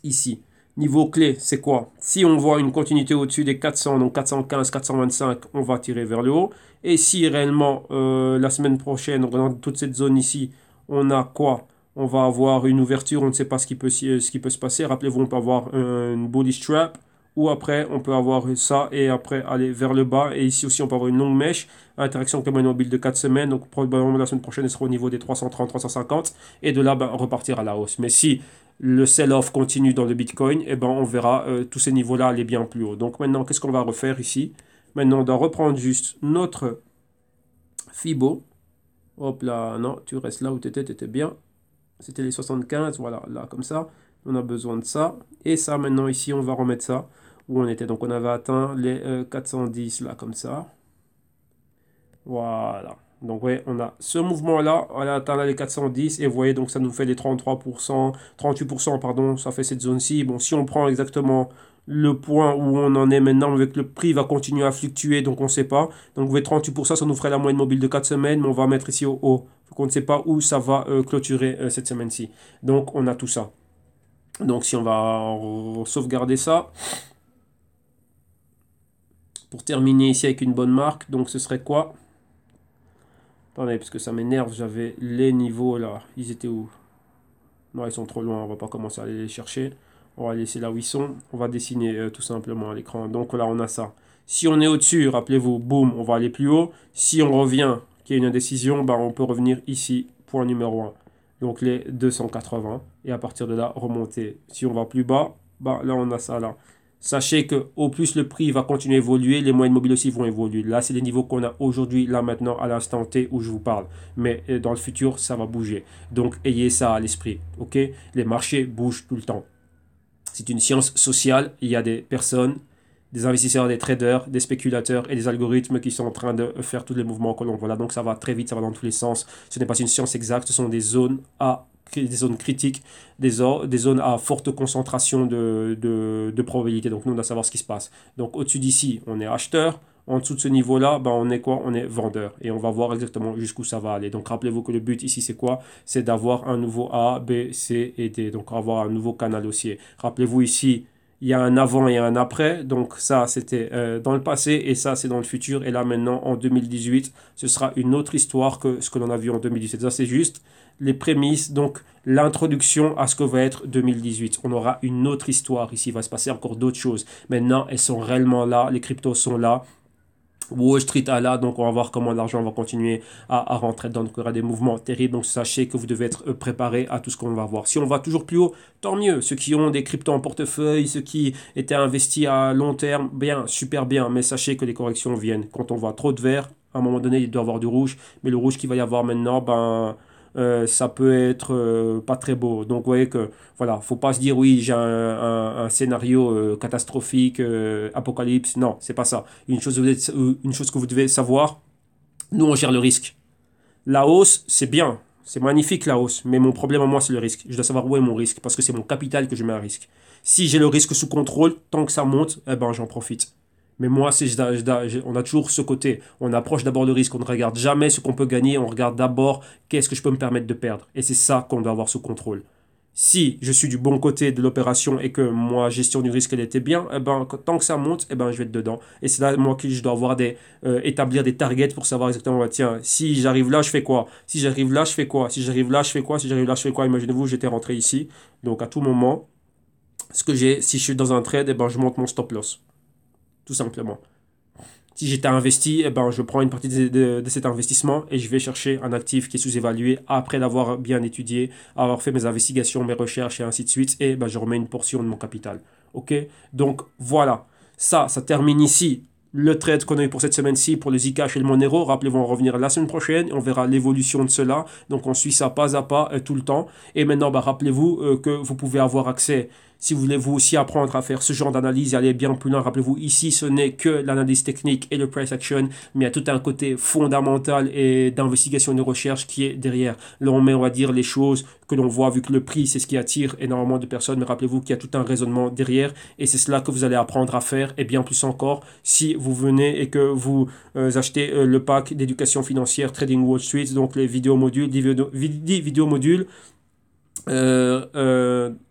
ici. Niveau clé, c'est quoi? Si on voit une continuité au-dessus des 400, donc 415, 425, on va tirer vers le haut. Et si réellement, la semaine prochaine, dans toute cette zone ici, on a quoi? On va avoir une ouverture, on ne sait pas ce qui peut se passer. Rappelez-vous, on peut avoir une bullish trap, ou après, on peut avoir ça, et après aller vers le bas. Et ici aussi, on peut avoir une longue mèche, interaction avec le moyen mobile de 4 semaines. Donc probablement la semaine prochaine, elle sera au niveau des 330, 350. Et de là, ben, repartir à la hausse. Mais si le sell-off continue dans le Bitcoin, et ben on verra tous ces niveaux-là aller bien plus haut. Donc maintenant, qu'est-ce qu'on va refaire ici? Maintenant, on doit reprendre juste notre Fibo. Hop là, non, tu restes là où tu étais bien. C'était les 75, voilà, là, comme ça. On a besoin de ça. Et ça, maintenant, ici, on va remettre ça où on était. Donc, on avait atteint les 410, là, comme ça. Voilà. Donc, vous voyez, on a ce mouvement-là, on a atteint les 410, et vous voyez, donc ça nous fait les 33%, 38%, pardon, ça fait cette zone-ci. Bon, si on prend exactement le point où on en est maintenant, avec le prix va continuer à fluctuer, donc on ne sait pas. Donc, vous voyez, 38%, ça nous ferait la moyenne mobile de 4 semaines, mais on va mettre ici au haut. Donc on ne sait pas où ça va clôturer cette semaine-ci. Donc on a tout ça. Donc si on va sauvegarder ça, pour terminer ici avec une bonne marque, donc ce serait quoi? Attendez, parce que ça m'énerve, j'avais les niveaux là. Ils étaient où? Non, ils sont trop loin, on va pas commencer à aller les chercher. On va laisser là où ils sont. On va dessiner tout simplement à l'écran. Donc là, on a ça. Si on est au-dessus, rappelez-vous, boum, on va aller plus haut. Si on revient, qu'il y a une indécision, bah, on peut revenir ici, point numéro 1. Donc les 280. Et à partir de là, remonter. Si on va plus bas, bah, là, on a ça là. Sachez que au plus le prix va continuer à évoluer, les moyennes mobiles aussi vont évoluer. Là, c'est les niveaux qu'on a aujourd'hui, là maintenant, à l'instant T où je vous parle. Mais dans le futur, ça va bouger. Donc, ayez ça à l'esprit. Ok? Les marchés bougent tout le temps. C'est une science sociale. Il y a des personnes, des investisseurs, des traders, des spéculateurs et des algorithmes qui sont en train de faire tous les mouvements que l'on voit là. Donc, ça va très vite, ça va dans tous les sens. Ce n'est pas une science exacte, ce sont des zones critiques, des zones à forte concentration de probabilité. Donc nous, on doit savoir ce qui se passe. Donc au-dessus d'ici, on est acheteur. En dessous de ce niveau-là, ben, on est quoi? On est vendeur. Et on va voir exactement jusqu'où ça va aller. Donc rappelez-vous que le but ici, c'est quoi? C'est d'avoir un nouveau A, B, C et D. Donc avoir un nouveau canal haussier. Rappelez-vous ici, il y a un avant et un après. Donc ça, c'était dans le passé et ça, c'est dans le futur. Et là, maintenant, en 2018, ce sera une autre histoire que ce que l'on a vu en 2017. Ça, c'est juste les prémices, donc l'introduction à ce que va être 2018. On aura une autre histoire ici, il va se passer encore d'autres choses. Maintenant, elles sont réellement là, les cryptos sont là. Wall Street est là, donc on va voir comment l'argent va continuer à rentrer dedans. Donc il y aura des mouvements terribles, donc sachez que vous devez être préparé à tout ce qu'on va voir. Si on va toujours plus haut, tant mieux. Ceux qui ont des cryptos en portefeuille, ceux qui étaient investis à long terme, bien, super bien, mais sachez que les corrections viennent. Quand on voit trop de vert, à un moment donné, il doit y avoir du rouge, mais le rouge qu'il va y avoir maintenant, ben ça peut être pas très beau. Donc vous voyez que voilà, faut pas se dire oui j'ai un scénario catastrophique, apocalypse. Non, c'est pas ça. Une chose que vous devez savoir, nous on gère le risque. La hausse, c'est bien, c'est magnifique la hausse, mais mon problème à moi c'est le risque. Je dois savoir où est mon risque parce que c'est mon capital que je mets à risque. Si j'ai le risque sous contrôle, tant que ça monte, eh ben j'en profite. Mais moi, on a toujours ce côté. On approche d'abord le risque. On ne regarde jamais ce qu'on peut gagner. On regarde d'abord qu'est-ce que je peux me permettre de perdre. Et c'est ça qu'on doit avoir sous contrôle. Si je suis du bon côté de l'opération et que moi, gestion du risque, elle était bien, eh ben, tant que ça monte, eh ben, je vais être dedans. Et c'est là, moi, que je dois avoir établir des targets pour savoir exactement, bah, tiens, si j'arrive là, je fais quoi? Si j'arrive là, je fais quoi? Si j'arrive là, je fais quoi? Si j'arrive là, je fais quoi? Imaginez-vous, j'étais rentré ici. Donc, à tout moment, ce que j'ai, si je suis dans un trade, eh ben, je monte mon stop loss. Tout simplement. Si j'étais investi, eh ben, je prends une partie de cet investissement et je vais chercher un actif qui est sous-évalué après l'avoir bien étudié, avoir fait mes investigations, mes recherches et ainsi de suite. Et ben, je remets une portion de mon capital. OK? Donc voilà. Ça termine ici le trade qu'on a eu pour cette semaine-ci pour le Zcash et le Monero. Rappelez-vous, on va revenir la semaine prochaine et on verra l'évolution de cela. Donc on suit ça pas à pas tout le temps. Et maintenant, bah, rappelez-vous que vous pouvez avoir accès, si vous voulez vous aussi apprendre à faire ce genre d'analyse et aller bien plus loin. Rappelez-vous, ici, ce n'est que l'analyse technique et le price action, mais il y a tout un côté fondamental et d'investigation et de recherche qui est derrière. Là, on met, on va dire, les choses que l'on voit, vu que le prix, c'est ce qui attire énormément de personnes. Mais rappelez-vous qu'il y a tout un raisonnement derrière et c'est cela que vous allez apprendre à faire et bien plus encore si vous venez et que vous achetez le pack d'éducation financière Trading Wall Street, donc les vidéos modules, 10 vidéos modules.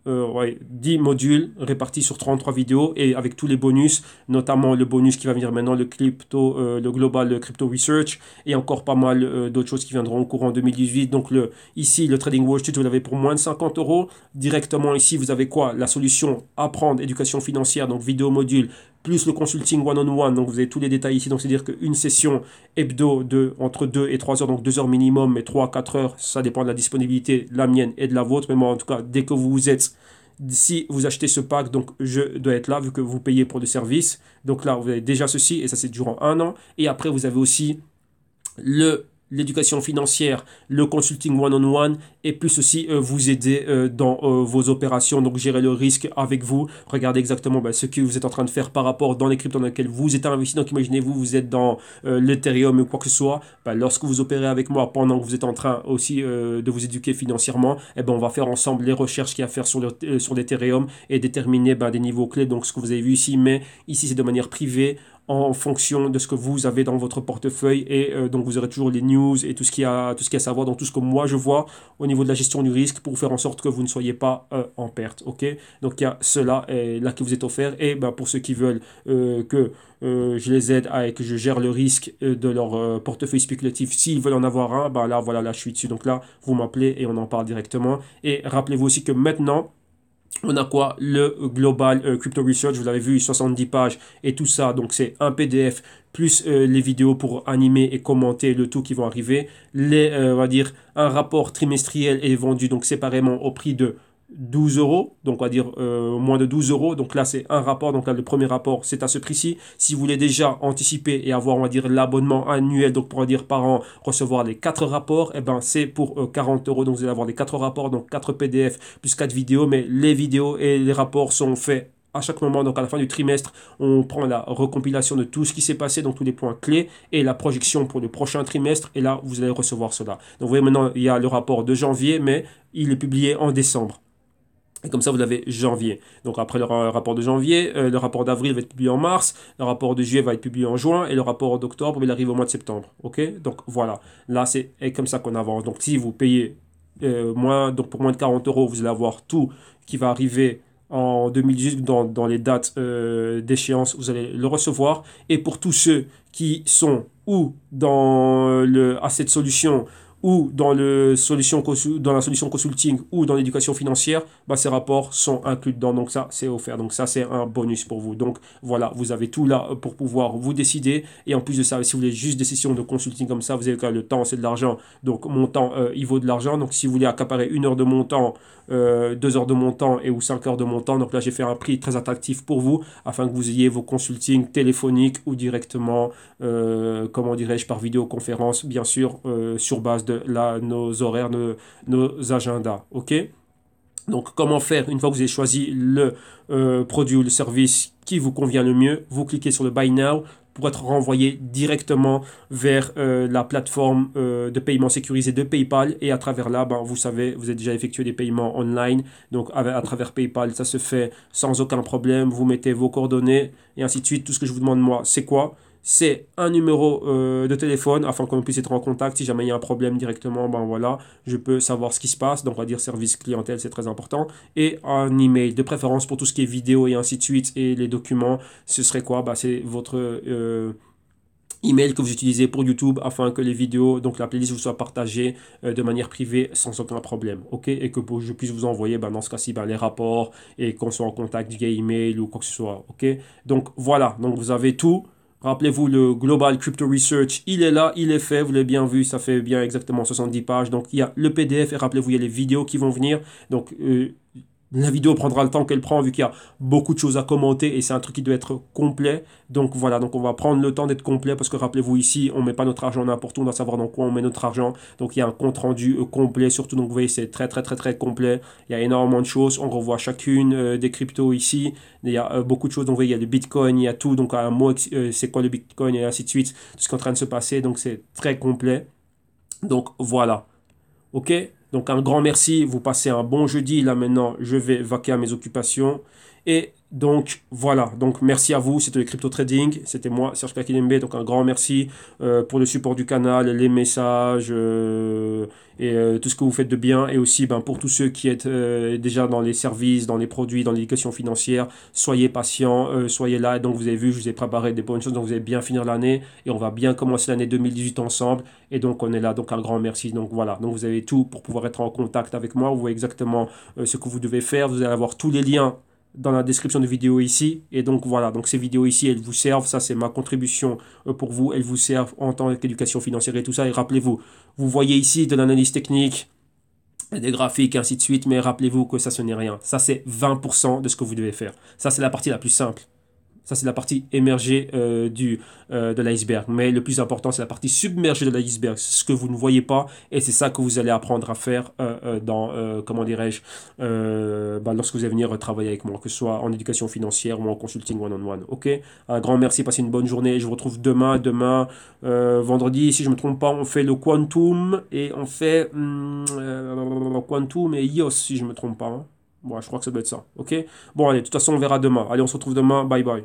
Ouais, 10 modules répartis sur 33 vidéos et avec tous les bonus, notamment le bonus qui va venir maintenant, le Global Crypto Research et encore pas mal d'autres choses qui viendront au courant 2018. Donc ici, le Trading Wall Street, vous l'avez pour moins de 50 euros. Directement ici, vous avez quoi? La solution apprendre éducation financière, donc vidéo module, plus le consulting one-on-one. Donc vous avez tous les détails ici. Donc c'est-à-dire qu'une session hebdo entre 2 et 3 heures, donc 2 heures minimum, mais 3 à 4 heures, ça dépend de la disponibilité, de la mienne et de la vôtre. Mais moi, en tout cas, dès que vous êtes, si vous achetez ce pack, donc je dois être là vu que vous payez pour le service. Donc là, vous avez déjà ceci et ça c'est durant un an. Et après, vous avez aussi l'éducation financière, le consulting one-on-one et plus aussi vous aider dans vos opérations, donc gérer le risque avec vous, regardez exactement ce que vous êtes en train de faire par rapport dans les cryptos dans lesquels vous êtes investi. Donc imaginez-vous, vous êtes dans l'Ethereum ou quoi que ce soit, lorsque vous opérez avec moi pendant que vous êtes en train aussi de vous éduquer financièrement, on va faire ensemble les recherches qu'il y a à faire sur l'Ethereum et déterminer des niveaux clés, donc ce que vous avez vu ici, mais ici c'est de manière privée, en fonction de ce que vous avez dans votre portefeuille et donc vous aurez toujours les news et tout ce qu'il y a à savoir, donc tout ce que moi je vois au niveau de la gestion du risque pour faire en sorte que vous ne soyez pas en perte. Ok, donc il y a cela là qui vous est offert et ben, pour ceux qui veulent que je les aide et que je gère le risque de leur portefeuille spéculatif, s'ils veulent en avoir un, ben là voilà, là je suis dessus, donc là vous m'appelez et on en parle directement. Et rappelez-vous aussi que maintenant on a quoi? Le Global Crypto Research, vous l'avez vu, 70 pages et tout ça. Donc c'est un PDF plus les vidéos pour animer et commenter le tout qui vont arriver. On va dire, un rapport trimestriel est vendu donc séparément au prix de 12 euros, donc on va dire moins de 12 euros. Donc là, c'est un rapport. Donc là, le premier rapport, c'est à ce prix-ci. Si vous voulez déjà anticiper et avoir, on va dire, l'abonnement annuel, donc pour dire par an, recevoir les 4 rapports, eh ben, c'est pour 40 euros. Donc vous allez avoir les 4 rapports, donc 4 PDF plus 4 vidéos. Mais les vidéos et les rapports sont faits à chaque moment, donc à la fin du trimestre, on prend la recompilation de tout ce qui s'est passé, donc tous les points clés, et la projection pour le prochain trimestre, et là, vous allez recevoir cela. Donc vous voyez maintenant, il y a le rapport de janvier, mais il est publié en décembre. Et comme ça, vous avez janvier. Donc après le rapport de janvier, le rapport d'avril va être publié en mars, le rapport de juillet va être publié en juin, et le rapport d'octobre, il arrive au mois de septembre. Ok? Donc voilà. Là, c'est comme ça qu'on avance. Donc si vous payez donc pour moins de 40 euros, vous allez avoir tout qui va arriver en 2018 dans les dates d'échéance, vous allez le recevoir. Et pour tous ceux qui sont ou dans le Asset Solution ou dans la solution consulting ou dans l'éducation financière, bah, ces rapports sont inclus dedans. Donc ça, c'est offert. Donc ça, c'est un bonus pour vous. Donc voilà, vous avez tout là pour pouvoir vous décider. Et en plus de ça, si vous voulez juste des sessions de consulting comme ça, vous avez quand même le temps, c'est de l'argent. Donc mon temps, il vaut de l'argent. Donc si vous voulez accaparer 1 heure de mon temps, 2 heures de mon temps et ou 5 heures de mon temps, donc là, j'ai fait un prix très attractif pour vous afin que vous ayez vos consultings téléphoniques ou directement, comment dirais-je, par vidéoconférence, bien sûr, sur base de nos horaires, nos agendas. Ok? Donc, comment faire une fois que vous avez choisi le produit ou le service qui vous convient le mieux? Vous cliquez sur le Buy Now pour être renvoyé directement vers la plateforme de paiement sécurisé de PayPal. Et à travers là, ben, vous savez, vous avez déjà effectué des paiements online. Donc, à travers PayPal, ça se fait sans aucun problème. Vous mettez vos coordonnées et ainsi de suite. Tout ce que je vous demande, moi, c'est quoi? C'est un numéro de téléphone afin qu'on puisse être en contact. Si jamais il y a un problème directement, ben voilà, je peux savoir ce qui se passe. Donc on va dire service clientèle, c'est très important. Et un email, de préférence pour tout ce qui est vidéo et ainsi de suite. Et les documents, ce serait quoi? Bah, c'est votre email que vous utilisez pour YouTube afin que les vidéos, donc la playlist vous soit partagée de manière privée sans aucun problème. Ok? Et que je puisse vous envoyer ben, dans ce cas-ci ben, les rapports et qu'on soit en contact via email ou quoi que ce soit. Ok? Donc voilà, donc vous avez tout. Rappelez-vous, le Global Crypto Research, il est là, il est fait, vous l'avez bien vu, ça fait bien exactement 70 pages. Donc, il y a le PDF et rappelez-vous, il y a les vidéos qui vont venir. Donc, la vidéo prendra le temps qu'elle prend vu qu'il y a beaucoup de choses à commenter et c'est un truc qui doit être complet. Donc voilà, donc on va prendre le temps d'être complet parce que rappelez-vous ici, on met pas notre argent n'importe où, on doit savoir dans quoi on met notre argent. Donc il y a un compte rendu complet surtout, donc vous voyez c'est très très très très complet. Il y a énormément de choses, on revoit chacune des cryptos ici. Il y a beaucoup de choses, donc vous voyez il y a le Bitcoin, il y a tout, donc un mot c'est quoi le Bitcoin et ainsi de suite, tout ce qui est en train de se passer, donc c'est très complet. Donc voilà. Ok? Donc un grand merci, vous passez un bon jeudi. Là maintenant, je vais vaquer à mes occupations. Et donc voilà, donc merci à vous, c'était le Crypto Trading, c'était moi, Serge Kakilembe, donc un grand merci pour le support du canal, les messages et tout ce que vous faites de bien, et aussi ben, pour tous ceux qui êtes déjà dans les services, dans les produits, dans l'éducation financière, soyez patients, soyez là, donc vous avez vu, je vous ai préparé des bonnes choses, donc vous allez bien finir l'année, et on va bien commencer l'année 2018 ensemble, et donc on est là, donc un grand merci, donc voilà, donc vous avez tout pour pouvoir être en contact avec moi, vous voyez exactement ce que vous devez faire, vous allez avoir tous les liens dans la description de vidéo ici. Et donc voilà, donc ces vidéos ici, elles vous servent. Ça, c'est ma contribution pour vous. Elles vous servent en tant qu'éducation financière et tout ça. Et rappelez-vous, vous voyez ici de l'analyse technique, des graphiques, ainsi de suite. Mais rappelez-vous que ça, ce n'est rien. Ça, c'est 20% de ce que vous devez faire. Ça, c'est la partie la plus simple. Ça, c'est la partie émergée de l'iceberg. Mais le plus important, c'est la partie submergée de l'iceberg. C'est ce que vous ne voyez pas. Et c'est ça que vous allez apprendre à faire comment dirais-je, lorsque vous allez venir travailler avec moi, que ce soit en éducation financière ou en consulting one-on-one. Ok? Un grand merci, passez une bonne journée. Je vous retrouve demain, vendredi, si je ne me trompe pas, on fait le Quantum et on fait Quantum et IOS, si je ne me trompe pas. Hein. Bon, je crois que ça doit être ça. Ok? Bon, allez, de toute façon, on verra demain. Allez, on se retrouve demain. Bye bye.